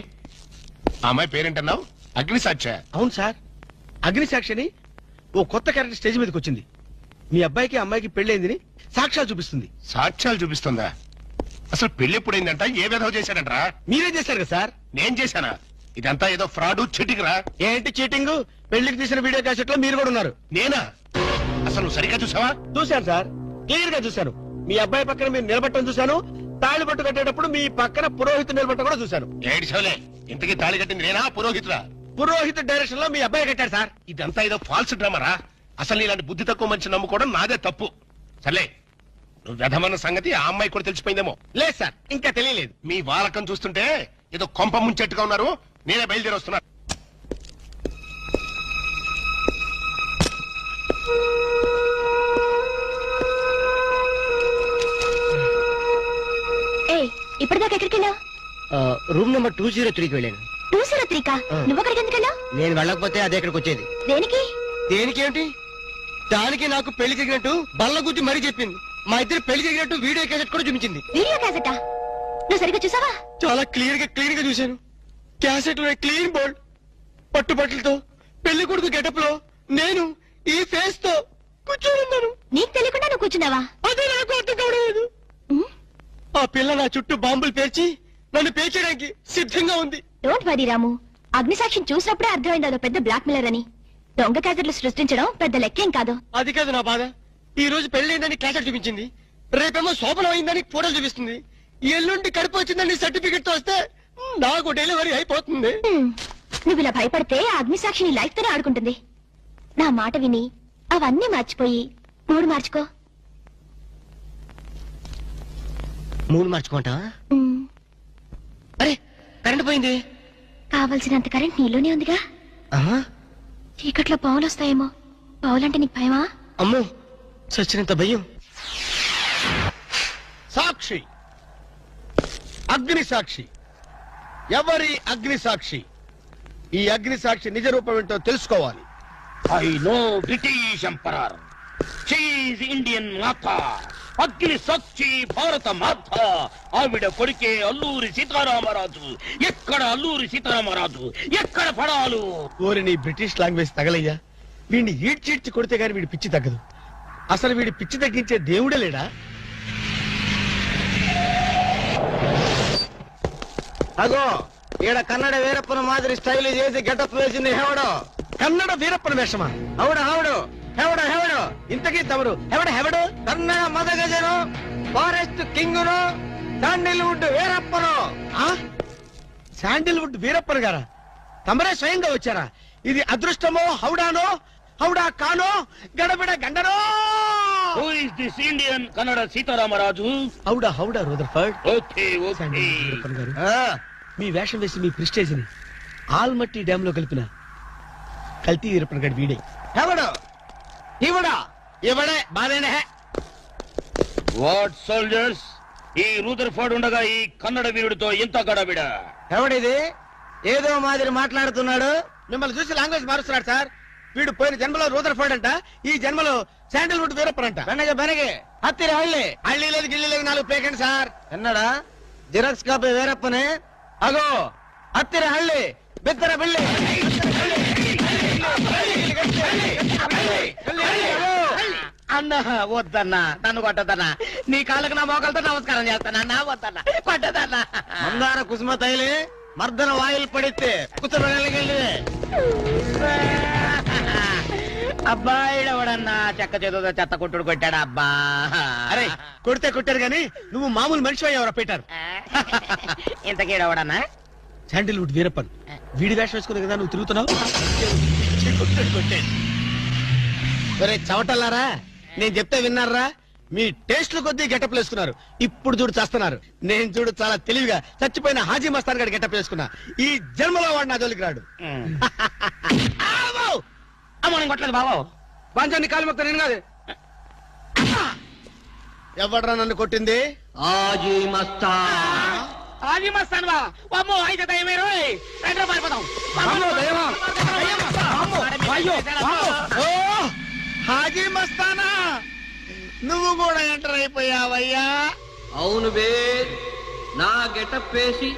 ఆ అమ్మాయి పేరేంటన్నావు? అగ్నిసాక్ష? అవును సార్, అగ్నిసాక్షిని ఓ కొత్త క్యారెక్టర్ స్టేజ్ మీదకి వచ్చింది. మీ అబ్బాయికి అమ్మాయికి పెళ్ళైందని సాక్ష్యాలు చూపిస్తుంది. సాక్ష్యాలు చూపిస్తుందా? అసలు పెళ్లి ఎప్పుడైందంట? ఏ విధవ చేశాడంటరా? మీరే చేశారు కదా సార్? నేను చేశానా? ఇదంతా ఏదో ఫ్రాడ్ చీటింగ్ రా. ఏంటి చీటింగ్? పెళ్లికి తీసిన వీడియో క్యాసెట్ లో మీరు కూడా ఉన్నారు. నేనా? అసలు నువ్వు సరిగ్గా చూసావా? చూశాను సార్, క్లియర్ గా చూశాను. మీ అబ్బాయి పక్కన మీరు నిలబట్టడం చూశాను. తాళి పట్టు కట్టేటప్పుడు మీ పక్కన పురోహితుడు నిలబట్టడం కూడా చూశాను. ఏడిసోలే, ఇంతకీ తాళి కట్టింది నేనా పురోహితుడా? పురోహిత డైరెక్షన్ లో మీ అబ్బాయి కట్టాడు సార్. ఇదంతా ఏదో ఫాల్స్ డ్రామారా. అసలు ఇలాంటి బుద్ధి తక్కువ మంచి నమ్ముకోవడం నాదే తప్పు. సర్లే, నువ్వు వ్యధమన్న సంగతి ఆ అమ్మాయి కూడా తెలిసిపోయిందేమో. లేదు సార్, ఇంకా తెలియలేదు. మీ వాలకం చూస్తుంటే ఏదో కొంప ముంచెట్టుగా ఉన్నారు. నేనే బయలుదేరి వస్తున్నా. ఇప్పటిదాకా ఎక్కడికి వెళ్ళావు? రూమ్ నెంబర్ 203కి వెళ్ళాను. 203కా? నువ్వు అక్కడికి ఎందుకు వెళ్ళావు? నేను వెళ్ళకపోతే అదే ఇక్కడికి వచ్చేది. దేనికి? దేనికేమిటి? దానికి నాకు పెళ్లి జరిగినట్టు బల్ల గుద్ది మరీ చెప్పింది. మా ఇద్దరు పెళ్లి జరిగినట్టు వీడియో క్యాసెట్ కూడా చూపించింది. వీడియో క్యాసెటా? నువ్వు సరిగ్గా చూసావా? చాలా క్లియర్ గా చూశాను. క్యాసెట్ లో క్లీన్ బోల్డ్, పట్టుబట్టలతో, పెళ్లి కొడుకు గెటప్ లో నేను ఈ ఫేస్ తో కూర్చొని ఉన్నాను. నీకు తెలియకుండా నువ్వు కూర్చున్నావా? అదే నాకు అర్థం కావడం. ఆ పిల్ల నా చుట్టూ బాంబులు పేర్చి నన్ను పేర్చడానికి సిద్ధంగా ఉంది. డోంట్ వరీ రాము, అగ్నిసాక్షిని చూసినప్పుడే అర్థమైంది అదో పెద్ద బ్లాక్ మెయిలర్ అని. దొంగ క్యాసెట్లు సృష్టించడం పెద్ద లెక్కేం కాదు. అది కాదు నా బాధ. ఈ రోజు పెళ్లైందని క్యాసెట్ చూపించింది, రేపేమో శోభనం అయిందని ఫోటోలు చూపిస్తుంది, ఎల్లుండి కడుపు వచ్చిందని సర్టిఫికెట్ తో వస్తే నాకు డెలివరీ అయిపోతుంది. నువ్వు ఇలా భయపడితే అగ్నిసాక్షిని లైఫ్ తోనే ఆడుకుంటుంది. నా మాట విని అవన్నీ మర్చిపోయి మూడు మార్చుకో. మూడు మార్చుకుంటావా? అరే, కరెంట్ పోయింది. కావలసినంత కరెంట్ నీలోనే ఉందిగా. చీకట్లో పావులు వస్తాయేమో. పావులంటే నీకు భయమా? అమ్మో, సచ్చినంత భయం. సాక్షి, అగ్ని సాక్షి. ఎవరి అగ్ని సాక్షి? ఈ అగ్ని సాక్షి నిజ రూపం ఏంటో తెలుసుకోవాలి. I know British emperor, she is Indian మాత, అగ్ని సాక్షి భారత మాత. ఆవిడ కొడుకే అల్లూరి సీతారామరాజు. ఎక్కడ అల్లూరి సీతారామరాజు, ఎక్కడ పడాలు? ఓరి నీ బ్రిటిష్ లాంగ్వేజ్ తగలయ్యా. వీడిని ఈడ్చిడ్చి కొడితే గాని వీడి పిచ్చి తగ్గదు. అసలు వీడి పిచ్చి తగ్గించే దేవుడే లేడా? అగో, ఈడ కన్నడ వీరప్పన మాదిరి స్టైల్ చేసి గెటప్ వేసింది హెవడో. కన్నడ వీరప్పన వేషమా? హౌడు హౌడు, హెవడో హెవడో. ఇంతకీ తమరు హెవడు? కన్నడ మదగజను, ఫారెస్ట్ కింగును, శాండిల్వుడ్ వీరప్పను. శాండిల్వుడ్ వీరప్పన్ గారా? తమరే స్వయంగా వచ్చారా? ఇది అదృష్టమో హౌడానో, హౌడా కానో, గడబిడ గండనో? Who is this Indian Kannada Sitaramaraju? హౌడా హౌడా Rutherford. Okay okay. Veerappan garu, మీ వేషం వేసి మీ ప్రిస్టేజ్ ని ఆల్మట్టి డ్యామ్ లో కలిపిన కల్తీ వీరప్పన్ గారి వీడే. ఎవడు ఇవడా? ఇవడే బాధేనే. వాట్ సోల్జర్స్, ఈ రూదర్ఫర్డ్ ఉండగా ఈ కన్నడ వీరుడితో ఎంత గడబిడ? ఎవడిది? ఏదో మాదిరి మాట్లాడుతున్నాడు. మిమ్మల్ని చూసి లాంగ్వేజ్ మారుస్తున్నాడు సార్. వీడు పోయిన జన్మలో రూదర్ఫర్డ్ అంట, ఈ జన్మలో శాండిల్వుడ్ వీరప్పన్ అంట. బెనగే బెనగే హత్తిరి హళ్ళి. హళ్ళి లేదు గిల్లి లేదు, 4 ప్లేకండి సార్. ఎన్నడా జిరాక్స్ కాపీ వీరప్పనే. అగో హత్తిరి హళ్ళి, బిద్దర బిల్లి. అన్న వద్దన్నా, నన్ను కొట్టదన్నా. నీ కాళ్ళకు నా మోకాలతో నమస్కారం చేస్తానా? నా వద్దన్నా, కొట్టదన్నా. మందార కుసుమ తైలి మర్దన వాయులు పడితే కుతురగలిగి అబ్బాయిడవడన్నా చెక్క చేతుతో చెత్త కొట్టుడు కొట్టాడా అబ్బా? అరే కొడితే కొట్టారు గాని నువ్వు మామూలు మనిషి ఎవరా పెట్టారు. ఇంతకీడవడన్నా శాండిల్వుడ్ వీరప్పన్ వీడి వేషం వేసుకునే కదా నువ్వు తిరుగుతున్నావు. ఒరే చవటల్లారా, నేను చెప్తే విన్నారా? మీ టేస్ట్ల కొద్దీ గెటప్ వేసుకున్నారు. ఇప్పుడు చూడు చేస్తున్నారు. నేను చూడు చాలా తెలివిగా చచ్చిపోయిన హాజీ మస్తాన్ గారు గెటప్ వేసుకున్నా. ఈ జన్మలో వాడు నా జోలికి రాడు. అమ్మో నేను కొట్టలేదు బాబు. పంచాన్ని కాలు మొక్క నేను కాదు. ఎవడ్రా నన్ను కొట్టింది? హాజీ మస్తాన్. హాజీ మస్తాన్ బా అమ్మో అయితే దయమే రోయ్. రండి పారిపోదాం. హాజీ మస్తానా, నువ్వు కూడా ఎంటర్ అయిపోయావయ్యా? అవును బే, నా గెటప్ వేసి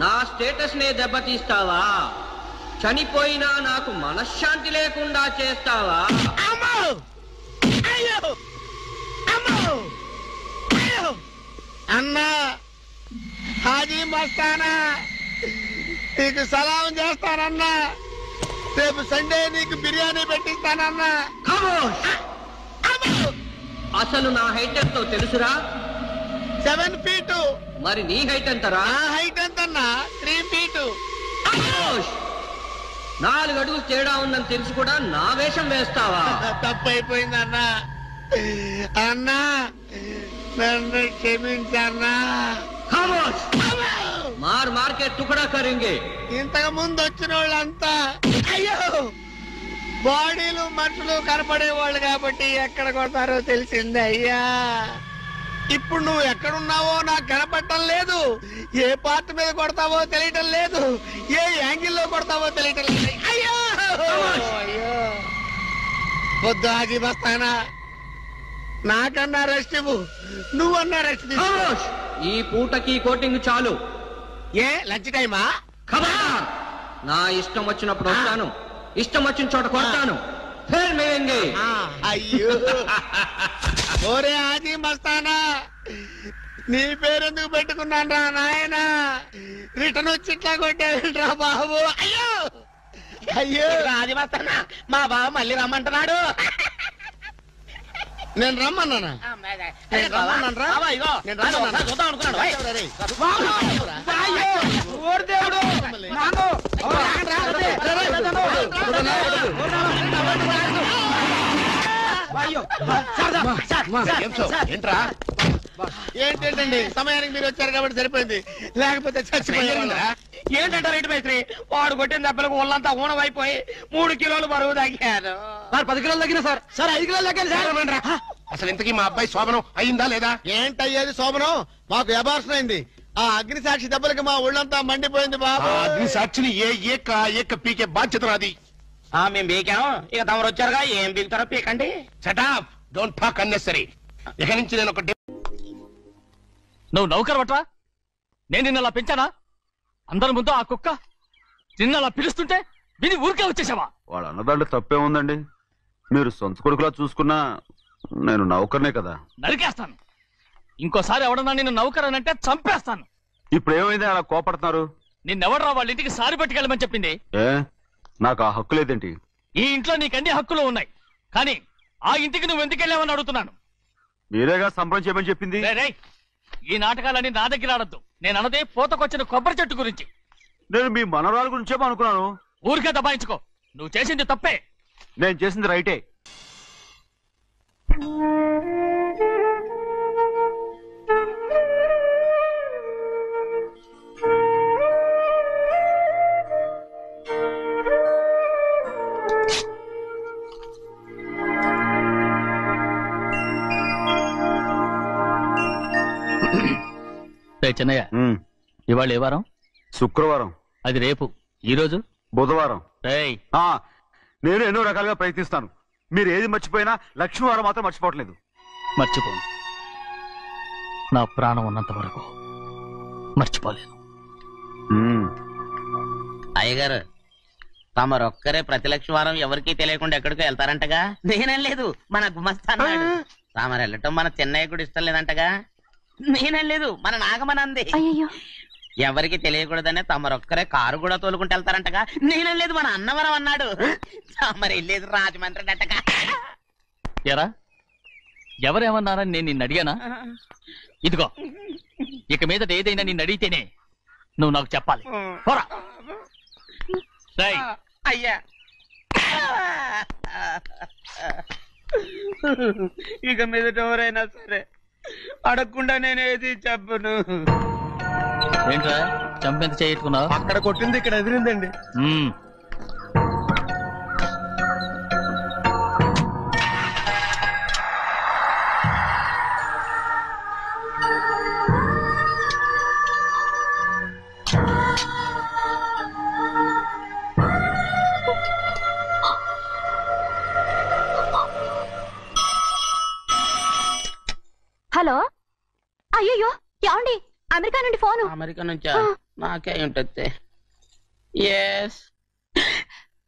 నా స్టేటస్ నే దెబ్బతీస్తావా? చనిపోయినా నాకు మనశ్శాంతి లేకుండా చేస్తావా? అన్నా హాజీ మస్తానా, నీకు సలాం చేస్తానన్నా. రేపు సండే నీకు బిర్యానీ పెట్టిస్తానన్నా. అసలు నా హైట్ ఎంతో తెలుసురా? 7 feet. మరి నీ హైట్ ఎంతరా? నా హైట్ ఎంతన్నా? 3 feet. 4 అడుగులు తేడా ఉందని తెలిసి కూడా నా వేషం వేస్తావా? తప్పైపోయిందన్నా. అన్నా నన్ను క్షమించన్నా. మార్ మార్కెట్ టుకడా కరింగే. ఇంతకు ముందు వచ్చిన వాళ్ళంతా అయ్యో బాడీలు మనుషులు కనపడే వాళ్ళు కాబట్టి ఎక్కడ కొడతారో తెలిసింది అయ్యా. ఇప్పుడు నువ్వు ఎక్కడున్నావో నాకు కనపడటం లేదు. ఏ పార్ట్ మీద కొడతావో తెలియటం లేదు. ఏ యాంగిల్లో కొడతావో తెలియటం లేదు. అయ్యో అయ్యో వద్దు హాజీ మస్తానా, నాకన్నా రెస్ట్ ఇవ్వు. నువ్వన్నా రెస్ట్ తీసుకో. ఈ పూటకి కోటింగ్ చాలు. ఏ లంచ్ టైమా? నా ఇష్టం వచ్చినప్పుడు వస్తాను, ఇష్టం వచ్చిన చోట కొడతాను. అయ్యో ఓరే హాజీ మస్తానా, నీ పేరెందుకు పెట్టుకున్నాను రా నాయనా? రిటర్న్ వచ్చి ఇట్లా కొట్టేరా బాబు. అయ్యో అయ్యో హాజీ మస్తానా, మా బావ మళ్ళీ రమ్మంటున్నాడు. నేను రమ్మన్నానా? నేను రమ్మన్నాను రా. నేను రమ్మన్నా చూద్దాం అనుకున్నాడు. ఏంటండి సమయానికి మీరు వచ్చారు కాబట్టి సరిపోయింది, లేకపోతే చచ్చిపోయారా? ఏంటంటే రైతు మేస్త్రి వాడు కొట్టిన దెబ్బలకు ఒళ్ళంతా ఊనమైపోయి 3 కిలోలు బరువు తగ్గాను. 10 కిలోలు తగ్గిన సార్. 5 కిలోలు తగ్గాను సార్. అసలు ఇంతకీ మా అబ్బాయి శోభనం అయిందా లేదా? ఏంటయ్యేది శోభనం? మాకు అబార్షన్ అయింది. ఆ అగ్ని సాక్షి దెబ్బలకి మా ఒళ్ళంతా మండిపోయింది బాబు. అగ్ని సాక్షిని ఏక పీకే బాధ్యత నాది. మేము బీకాము, ఇక తమరు వచ్చారుగా ఏం బీకుతారో పీకండి. Shut up, don't talk unnecessary. ఇక నుంచి నేను ఒక నువ్వు నౌకర్ పట్రా? నేను నిన్నలా పెంచానా? అందరి ముందు ఆ కుక్క నిన్నలా పిలుస్తుంటే విని ఊరికే వచ్చేసావా? వాడు అన్నదాంట్లో తప్పే ఉందండి. మీరు సొంత కొడుకులా చూసుకున్నా నేను నౌకర్నే కదా. నరికేస్తాను. ఇంకోసారి ఎవడన్నా నిన్ను నౌకర్ అని అంటే చంపేస్తాను. ఇప్పుడు ఏమైంది అలా కోపడుతున్నారు? నిన్నెవడరా వాళ్ళ ఇంటికి సారి పట్టుకెళ్ళమని చెప్పింది? ఏ నాకు ఆ హక్కు లేదేంటి? ఈ ఇంట్లో నీకు అన్ని హక్కులు ఉన్నాయి, కానీ ఆ ఇంటికి నువ్వు ఎందుకు వెళ్ళావని అడుగుతున్నాను. మీరేగా సంబరం చేయమని చెప్పింది. ఈ నాటకాలన్నీ నా దగ్గర ఆడద్దు. నేను అన్నదే పూతకొచ్చిన కొబ్బరి చెట్టు గురించి. నేను మీ మనవరాల గురించేమో అనుకున్నాను. ఊరికే దబాయించుకో. నువ్వు చేసింది తప్పే. నేను చేసింది రైటే. చిన్నయ్య, ఇవాళ ఏ వారం? శుక్రవారం. అది రేపు. ఈ రోజు బుధవారం. నేను ఎన్నో రకాలుగా ప్రయత్నిస్తాను. మీరు ఏది మర్చిపోయినా లక్ష్మీవారం మాత్రం మర్చిపోవట్లేదు. మర్చిపోను. నా ప్రాణం ఉన్నంత వరకు మర్చిపోలేను. అయ్యగారు, తమరొక్కరే ప్రతి లక్ష్మీవారం ఎవరికీ తెలియకుండా ఎక్కడికో వెళ్తారంటగా? నేనేం లేదు, మన గుమస్తా అన్నాడు. తామరు వెళ్ళటం మన చెన్నయ్య కూడా ఇష్టం లేదంటగా? నేనేం లేదు, మన నాగమనంది. అయ్యో ఎవరికి తెలియకూడదనే తమరొక్కరే కారు కూడా తోలుకుంటూ వెళ్తారంటగా. నేను లేదు, మన అన్నవరం అన్నాడు. తమరు వెళ్ళేది రాజమండ్రి అంటగా. ఎరా ఎవరేమన్నారని నేను నిన్ను అడిగానా? ఇదిగో ఇక మీద ఏదైనా నిన్ను అడిగితేనే నువ్వు నాకు చెప్పాలి. పోరా. అయ్యా ఇక మీద ఎవరైనా సరే అడగకుండా నేనేది చెప్పను. ఏంట్రా చంపెంత చేయించుకున్నావు? అక్కడ కొట్టింది ఇక్కడ ఎదిరిందండి. హలో, అయ్యో ఏమండి? అమెరికా నుండి ఫోను. అమెరికా నుంచా? నాకే ఉంటుంది. ఎస్,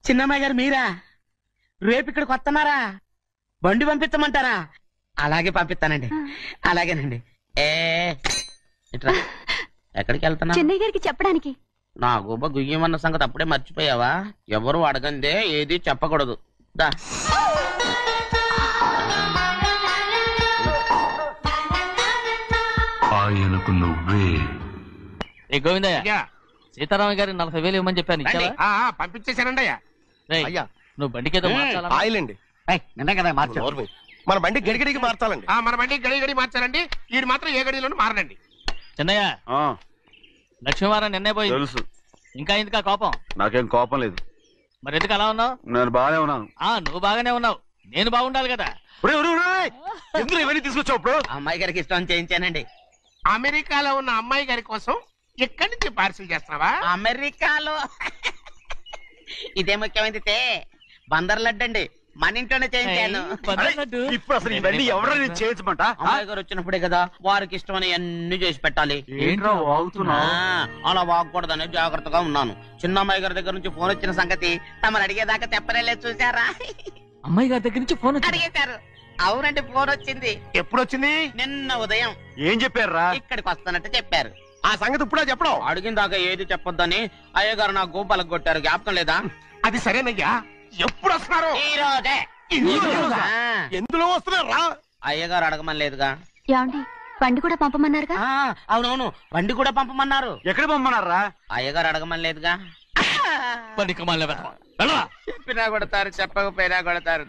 చిన్నమ్మాయి గారు మీరా? రేపు ఇక్కడికి వస్తున్నారా? బండి పంపించమంటారా? అలాగే పంపిస్తానండి. అలాగేనండి. ఇట్రా. ఎక్కడికి వెళ్తున్నా? చెన్నై గారికి చెప్పడానికి. నా గుబ్బ గుయ్యమన్న సంగతి అప్పుడే మర్చిపోయావా? ఎవరు అడగందే ఏది చెప్పకూడదు. దా. ఆయనకు నువ్వే. ఏ గోవిందయ్య, సీతారామ గారి 40,000 ఇవ్వమని చెప్పాను. పంపించేశానండి అయ్యా. అయ్యా నువ్వు బండికేదో మార్చాలా? ఆయిల్ అండి. నిన్న కదా మార్చారు. మన బండి గడిగడికి మార్చాలండి. మన బండి గడిగడి మార్చాలండి. వీడు మాత్రం ఏ గడిలోనూ మారనండి. చిన్నయ్య, లక్ష్మీవారం నిన్నే పోయి తెలుసు. ఇంకా ఎందుకా కోపం? నాకేం కోపం లేదు. మరి ఎందుకు అలా ఉన్నావు? నేను బాగానే ఉన్నాను. నువ్వు బాగానే ఉన్నావు, నేను బాగుండాలి కదా. ఎందుకు ఇవన్నీ తీసుకొచ్చావు? ఇప్పుడు అమ్మాయి గారికి ఇష్టం చేయించానండి. అమెరికాలో ఉన్న అమ్మాయి గారి కోసం ఎక్కడి నుంచి పార్సిల్ చేస్తున్నావా? అమెరికాలో ఇదే ముఖ్యమైనది. బందర్ లడ్డు అండి, మన ఇంట్లోనే చేయించాను. ఇప్పుడు అసలు ఇవన్నీ ఎవరైనా చేయించమంట? అమ్మాయి గారు వచ్చినప్పుడే కదా వారికి ఇష్టమని అన్ని చేసి పెట్టాలి. ఏంట్రా వాగుతున్నావ్? అలా వాగకూడదని జాగ్రత్తగా ఉన్నాను. చిన్న అమ్మాయి గారి దగ్గర నుంచి ఫోన్ వచ్చిన సంగతి తమరు అడిగేదాకా చెప్పలేదు. చూసారా? అమ్మాయి గారి దగ్గర నుంచి ఫోన్ అడిగేశారు. అవునండి, ఫోన్ వచ్చింది. ఎప్పుడు వచ్చింది? నిన్న ఉదయం. ఏం చెప్పారా? ఇక్కడికి వస్తానంటే చెప్పారు. ఆ సంగతి ఇప్పుడే చెప్పడం. అడిగిన దాకా ఏది చెప్పొద్దని అయ్యగారు నాకు గోపాలకు కొట్టారు. జ్ఞాపకం లేదా? అది సరేనయ్యా. ఎప్పుడు వస్తున్నారు? ఈ రోజే. ఎందులో వస్తున్నారా? అయ్యగారు అడగమని లేదుగా. ఏమండి, బండి కూడా పంపమన్నారుగా? అవునవును, బండి కూడా పంపమన్నారు. ఎక్కడ పంపమన్నారా? అయ్యగారు అడగమని లేదుగా. చెప్పినా కొడతారు, చెప్పకపోయినా కొడతారు.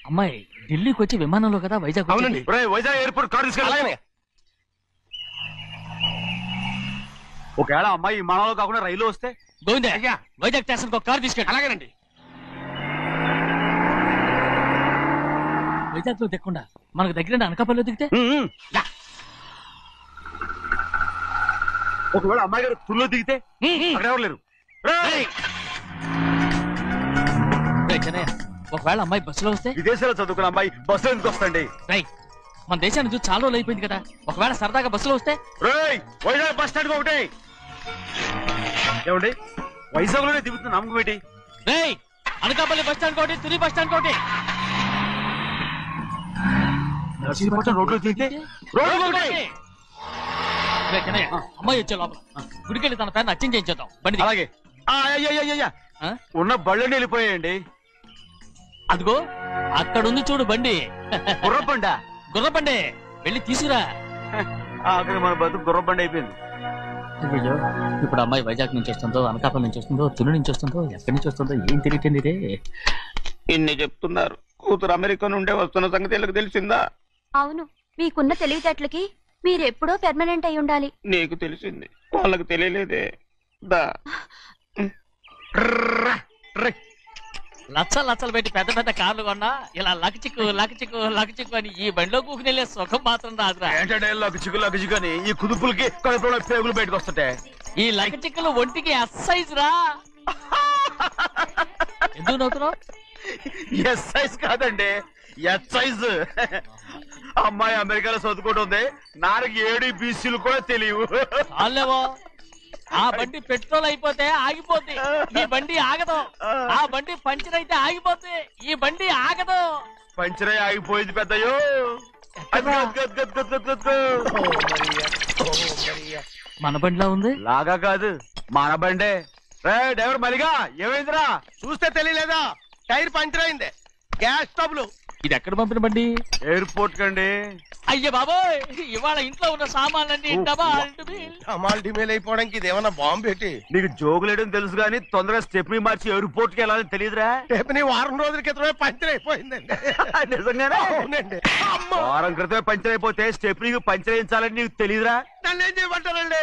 అమ్మాయి ఢిల్లీకి వచ్చి విమానంలో కదా వైజాగ్. అవునండి, వైజాగ్ ఎయిర్పోర్ట్ కార్ తీసుకెళ్ళి. ఒకవేళ అమ్మాయి విమానంలో కాకుండా రైలు వస్తే? గోవిందే, వైజాగ్ స్టేషన్ ఒక కార్ తీసుకెళ్ళి. అలాగేనండి. వైజాగ్ లో దిక్కుండా మనకు దగ్గర అనకాపల్లిలో దిగితే? ఒకవేళ అమ్మాయి గారు తుల్లో దిగితే? అక్కడ ఎవరు లేరు. ఒకవేళ అమ్మాయి బస్సులో వస్తే? విదేశాల్లో చదువుకున్న అమ్మాయి బస్సులో ఎందుకు వస్తండి? మన దేశాన్ని చూసి చాలా రోజులు అయిపోయింది కదా, ఒకవేళ సరదాగా బస్సులో వస్తే? వైజాగ్ బస్ స్టాండ్ ఒకటి. ఏమండి, వైజాగ్ లోనే దిగుతున్న నమ్మకం ఏంటి? అనకాపల్లి బస్ స్టాండ్ కోటి, తుని బస్ స్టాండ్ కోటి. నర్సీపట్నం రోడ్లో దిగితే అమ్మాయి వచ్చే లోపల గుడికెళ్ళి తన పేరు అచ్చం చేయించేద్దాం బండి. అలాగే. ఉన్న బళ్ళని వెళ్ళిపోయాయండి. అదిగో అక్కడుంది చూడు బండి. గుర్రబండా? గుర్రబండి, వెళ్ళి తీసుకురా. అక్కడ మన బతుకు గుర్రబండి అయిపోయింది. అయ్యో, ఇప్పుడు అమ్మాయి వైజాగ్ నుంచి వస్తుందో, అనకాపల్లి నుంచి వస్తుందో, తుని నుంచి వస్తుందో, ఎక్కడి నుంచి వస్తుందో ఏం తెలియటండి ఇదే. ఇన్ని చెప్తున్నారు, కూతురు అమెరికా నుండే వస్తున్న సంగతి వీళ్ళకి తెలిసిందా? అవును, మీకున్న తెలివితేటలకి మీరెప్పుడో పెర్మనెంట్ అయి ఉండాలి. నీకు తెలిసింది, వాళ్ళకి తెలియలేదే. లచ్చలు పెట్టి పెద్ద పెద్ద కార్లు కొన్నా ఇలా లకచిక్కు లకచిక్కు లకచిక్కు అని ఈ బండిలో కూకుని వెళ్ళే సుఖం మాత్రం రాదురా. ఏంటంటే లకచిక్కు అని ఈ కుదుపులకి కడుపులో పేగులు బయటకు వస్తుంటాయి. ఈ లకచిక్కులు ఒంటికి ఎక్సైజ్ రా. ఎందుకు నవ్వుతున్నావు? ఎక్సైజ్ కాదండి, ఎక్సైజ్. అమ్మాయి అమెరికాలో చదువుకుంటుంది, నాకు 7 BCలు కూడా తెలియవు. చాలేవో, ఆ బండి పెట్రోల్ అయిపోతే ఆగిపోద్ది, ఈ బండి ఆగదు. ఆ బండి పంచర్ అయితే ఆగిపోద్ది, ఈ బండి ఆగదు. పంచర్ ఆగిపోయింది పెద్దయ్యో. మన బండిలా ఉంది. లాగా కాదు, మన బండే. డ్రైవర్ మలిగా ఏమైందిరా? చూస్తే తెలియలేదా? టైర్ పంచర్ అయింది. Gas trouble. ఇది ఎక్కడ పంపిన బండి? ఎయిర్పోర్ట్ కండి. అయ్యే బాబోయ్, ఇవాళ ఇంట్లో ఉన్న సామాన్లన్నీ డమాల్ డిమేల్ అయిపోవడానికి ఇది ఏమన్నా బాంబు పెట్టి. నీకు జోగులేయడం తెలుసు కానీ తొందరగా స్టెప్ని మార్చి ఎయిర్పోర్ట్ కి వెళ్ళాలని తెలియదురా? స్టెప్ని వారం రోజుల క్రితమే పంచర్ అయిపోయిందండి. నిజంగానే? అవునండి. వారం క్రితమే పంచర్ అయిపోతే స్టెప్ని పంచర్ వేయించాలని నీకు తెలియదురా? నన్ను ఏం చేయమంటారండి?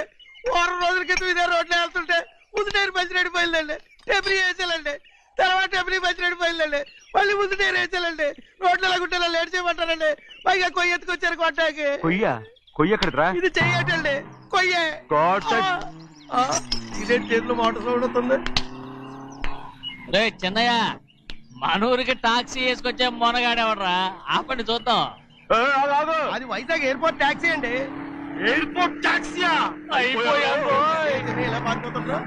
వారం రోజుల క్రితం ఇదే రోడ్లో వెళ్తుంటే ముందు టైర్ పంచర్ అయిపోయిందండి. స్టెప్ని వేసాలండి. తర్వాత స్టెప్ని పంచర్ అయిపోయిందండి. మళ్ళీ ముందు టైర్ వేసాలండి. రోడ్లలో గుట్టలో లేట్ చేయమంటారండి. పైగా కొయ్య ఎత్తుకొచ్చారు కొట్టాకి. కొయ్య ఎక్కడిరా? ఇది చెయ్యటండి. కొయ్యే. ఇదే చేతులు మోటార్ సౌండ్ అవుతుంది. రే చిన్నయ్య, మనూరికి టాక్సీ వేసుకొచ్చే మొనగాడేవడరా? ఆపండి చూద్దాం. అది వైజాగ్ ఎయిర్పోర్ట్ టాక్సీ అండి. ఎయిర్పోర్ట్ టాక్సీయా? ఇలా పారిపోతుండ్రా?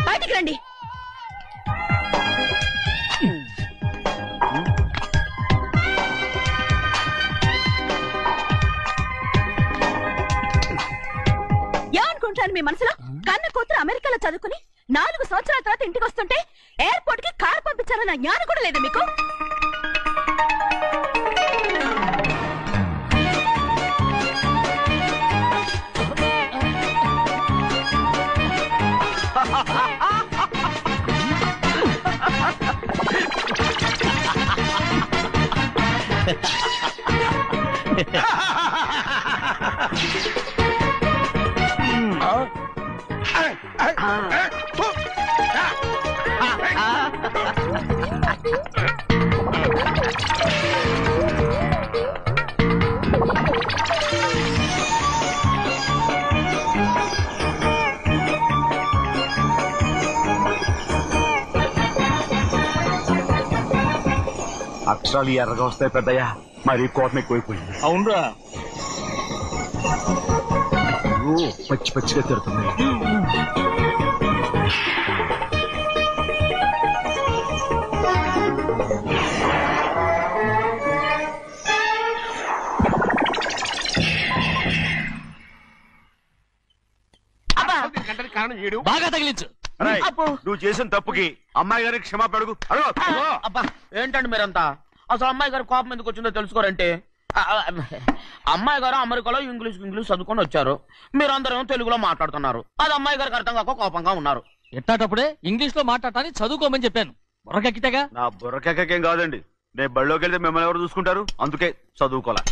బయటికి రండి. ఏమనుకుంటాను మీ మనసులో? కన్న కూతురు అమెరికాలో చదువుకుని 4 సంవత్సరాల తర్వాత ఇంటికి వస్తుంటే ఎయిర్పోర్ట్ కి కార్ పంపించాలన్న జ్ఞానం కూడా లేదా మీకు? అక్షరాలు ఎర్రగా వస్తాయి పెద్దయ్యా, మరి కోపం ఎక్కువైపోయింది. అవునరా, పచ్చి పచ్చిగా తిడుతుంది. బాగా తగిలించు. నువ్వు చేసిన తప్పుకి అమ్మాయి గారికి క్షమాపణ అడుగు. అబ్బా ఏంటండి మీరంతా? అసలు అమ్మాయి గారు కోపం ఎందుకు వచ్చిందో తెలుసుకోరంటే, అమ్మాయి గారు అమెరికాలో ఇంగ్లీష్ చదువుకొని వచ్చారు. మీరందరూ తెలుగులో మాట్లాడుతున్నారు. అది అమ్మాయి గారికి అర్థం కాక కోపంగా ఉన్నారు. ఎట్టాటప్పుడే ఇంగ్లీష్ లో మాట్లాడటానికి చదువుకోమని చెప్పాను. బుర్రకెక్కితేగా. నా బుర్రకెక్కకేం కాదండి, నేను బళ్ళోకి వెళ్తే మిమ్మల్ని ఎవరు చూసుకుంటారు? అందుకే చదువుకోలే.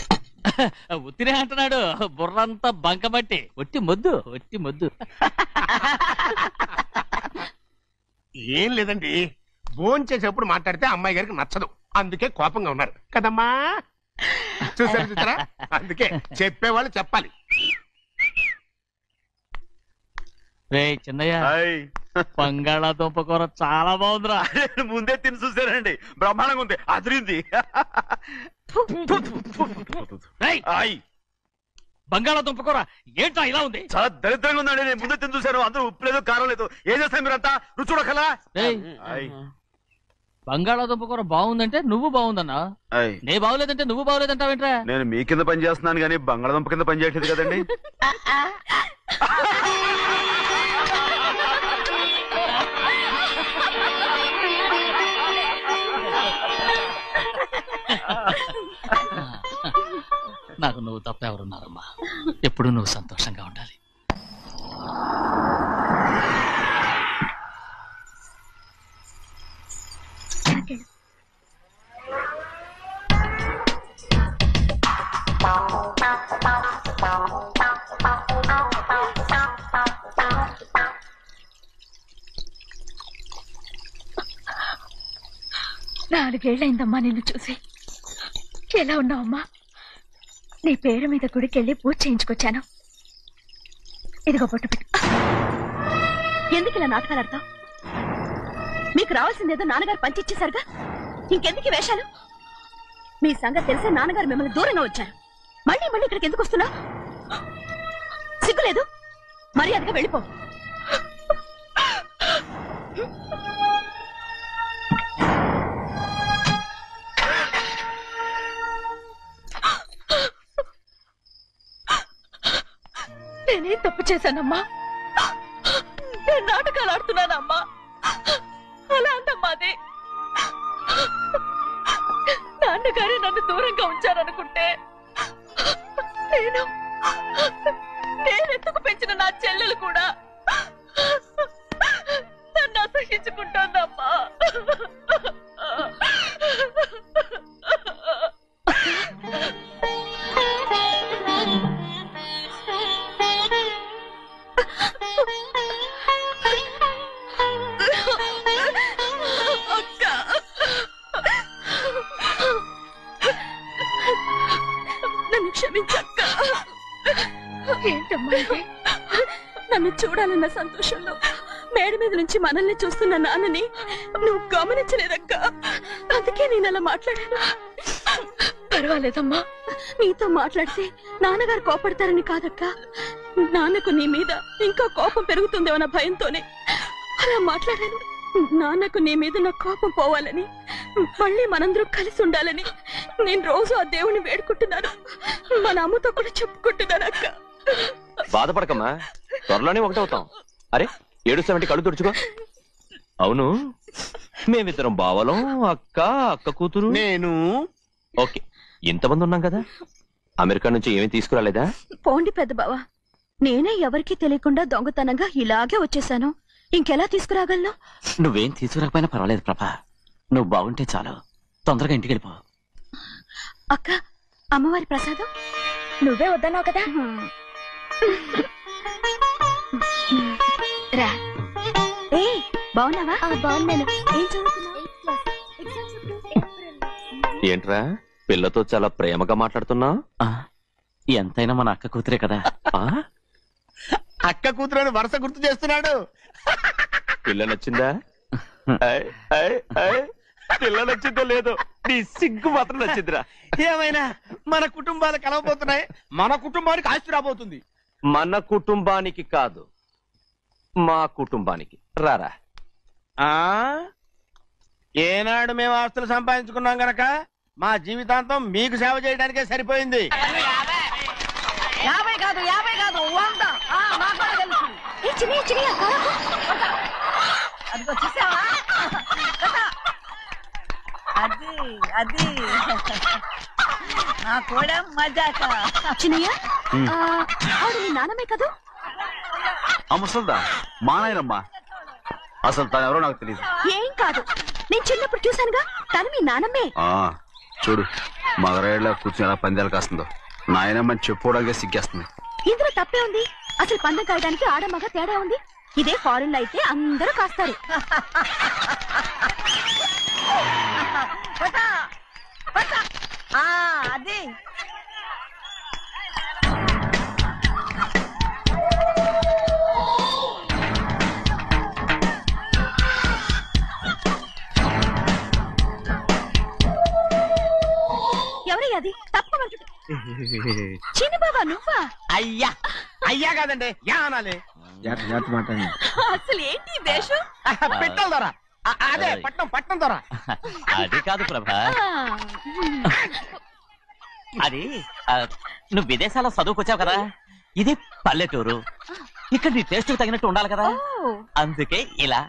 ఉత్తినే అంటున్నాడు. బుర్రంతా బంకబట్టి ఒట్టి మొద్దు. ఏం లేదండి, భోజనం చేసేప్పుడు మాట్లాడితే అమ్మాయి గారికి నచ్చదు, అందుకే కోపంగా ఉన్నారు కదమ్మా. చూసారా? అందుకే చెప్పేవాళ్ళు చెప్పాలి. రే చిన్నయ్య, బంగాళాదుంప కూర చాలా బాగుందిరా. ముందే తిని చూసానండి, బ్రహ్మాండంగా ఉంది, అదిరింది. బంగాళాదుంప కూర ఏంటా ఇలా ఉంది? చాలా దరిద్రంగా ఉందండి. నేను ముందే తిని చూశాను, అందరూ ఉప్పు లేదు కారం లేదు. ఏం చేస్తాను మీరంతా? రుచి చూడకలా. బంగాళాదుంప కూర బాగుందంటే నువ్వు బాగుందన్నా, నే బాగులేదంటే నువ్వు బాగులేదంటావేంట్రా? నేను మీ కింద పని చేస్తున్నాను కానీ బంగాళాదుంప కింద పని చేయట్లేదు కదండి. నాకు నువ్వు తప్ప ఎవరున్నారమ్మా? ఎప్పుడు నువ్వు సంతోషంగా ఉండాలి. నాలుగేళ్లైందమ్మా నిన్ను చూసి. ఎలా ఉన్నావమ్మా? నీ పేరు మీద గుడికెళ్ళి పూజ చేయించుకొచ్చాను. ఇదిగో బొట్టు పెట్టు. ఎందుకు ఇలా నాటకాలు ఆడతావు? మీకు రావాల్సిందేదో నాన్నగారు పంచిచ్చేశారుగా. ఇంకెందుకు ఈ వేషాలు? మీ సంగతి తెలిసే నాన్నగారు మిమ్మల్ని దూరంగా వచ్చారు. మళ్ళీ మళ్ళీ ఇక్కడికి ఎందుకు వస్తున్నా? సిగ్గులేదు? మర్యాదగా వెళ్ళిపో. నేనేం తప్పు చేశానమ్మా? నేను నాటకాలు ఆడుతున్నానమ్మా. అలా అందమ్మా అది. నాన్నగారే నన్ను దూరంగా ఉంచారనుకుంటే నేనెందుకు పెంచిన నా చెల్లెలు కూడా నన్ను అసహించుకుంటోందమ్మా. క్షమించక్క. ఏంటమ్మా నన్ను చూడాలన్న సంతోషంలో మేడ మీద నుంచి మనల్ని చూస్తున్న నాన్నని నువ్వు గమనించలేదక్క. అందుకే నేను అలా మాట్లాడాను. పర్వాలేదమ్మా, నీతో మాట్లాడితే నాన్నగారు కోపడతారని కాదక్క. నాన్నకు నీ మీద ఇంకా కోపం పెరుగుతుందేమన్న భయంతోనే అలా మాట్లాడాను. నాన్నకు నీ మీద నా కోపం పోవాలని, మళ్ళీ మనందరూ కలిసి ఉండాలని నేను రోజు ఆ దేవుని వేడుకుంటున్నాను. మన అమ్మతో కూడా చెప్పుకుంటున్నాను అక్క. బాధపడకమ్మా, త్వరలోనే ఒకటవుతాం. అరే 770 కళ్ళు తుడుచుకో. అవును, మేమిద్దరం బావలం, అక్క కూతురు, నేను. ఓకే, ఇంతమంది ఉన్నాం కదా. అమెరికా నుంచి ఏమీ తీసుకురాలేదా? పోండి పెద్ద బావ, నేనే ఎవరికీ తెలియకుండా దొంగతనంగా ఇలాగే వచ్చేసాను. ఇంకెలా తీసుకురాగలను? నువ్వేం తీసుకురాకపోయినా పర్వాలేదు ప్రభా, నువ్వు బాగుంటే చాలు. తొందరగా ఇంటికి వెళ్ళిపో. అక్క, అమ్మవారి ప్రసాదం నువ్వే వద్దన్నావు కదా. రా. ఏ బాగున్నావా? బాగున్నాను. ఏం చదువుతున్నావు? ఏంట్రా పిల్లతో చాలా ప్రేమగా మాట్లాడుతున్నావు? ఎంతైనా మన అక్క కూతురే కదా. అక్క కూతురని వరుస గుర్తు చేస్తున్నాడు. పిల్ల నచ్చిందా? పిల్ల నచ్చిందో లేదో, నీ సిగ్గు మాత్రం నచ్చిందిరా. ఏమైనా మన కుటుంబాలు కలవబోతున్నాయి. మన కుటుంబానికి ఆస్తి రాబోతుంది. మన కుటుంబానికి కాదు, మా కుటుంబానికి. రారా. ఏనాడు మేము ఆస్తులు సంపాదించుకున్నాం గనక మా జీవితాంతం మీకు సేవ చేయడానికే సరిపోయింది. 50 కాదు 100. అదిగో చూసావా? అది నా కూడా మజాక. చిన్నయ్య, ఆవిడ నీ నాన్నమే కదా? ముసల్దా మా నాయనమ్మా. అసలు తను ఎవరో నాకు తెలియదు. ఏం కాదు, నేను చిన్నప్పుడు చూశానుగా, తను మీ నాన్నమే. చూడు మగరాయిలా కూర్చుని ఎలా పందాలు కాస్తుందో. నాయనమ్మని చెప్పుకోవడానికి సిగ్గేస్తుంది. ఇందులో తప్పే ఉంది? అసలు పందెం కాయడానికి ఆడమగ తేడా ఉంది. ఇదే ఫారెన్ లో అయితే అందరూ కాస్తారు. అది ఎవరయ్యా అది? తప్పమంటు చిన్న బాబా నువ్వా? అయ్యా కాదండి, యా అనాలి. అసలు ఏంటి వేషం? పెట్టాలి దొర. అదే పట్నం దొర. అది కాదు ప్రభా, అది నువ్వు విదేశాల్లో చదువుకొచ్చావు కదా, ఇది పల్లెటూరు. ఇక్కడ నీ టేస్ట్ తగినట్టు ఉండాలి కదా, అందుకే ఇలా.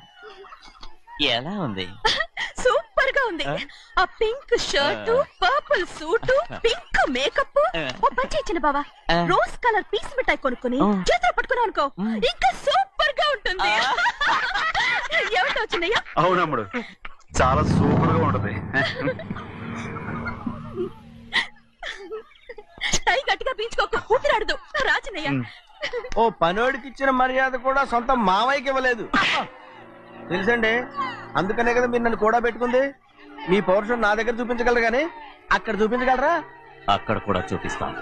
ఎలా ఉంది? సూపర్ గా ఉంది. ఆ pink shirt, purple suit, pink makeup. ఓ పని ఇచ్చిన బావా, రోజ్ కలర్ పీస్ మిఠాయి కొనుక్కుని చేతులు పట్టుకున్నావు అనుకో, ఇంకా సూపర్ గా ఉంటుంది. ఏమిటో వచ్చిందయ్యా? అవునమ్ముడు, చాలా సూపర్ గా ఉంటది. టై గట్టిగా పీంచుకోకు, ఊపిరాడదు. రాజనయ్య, ఓ పనోడికి ఇచ్చిన మర్యాద కూడా సొంత మావయ్యకి ఇవ్వలేదు తెలుసండి. అందుకనే కదా మీరు నన్ను కూడా పెట్టుకుంది. మీ పౌరుషం నా దగ్గర చూపించగలరు గానీ అక్కడ చూపించగలరా? అక్కడ కూడా చూపిస్తాను.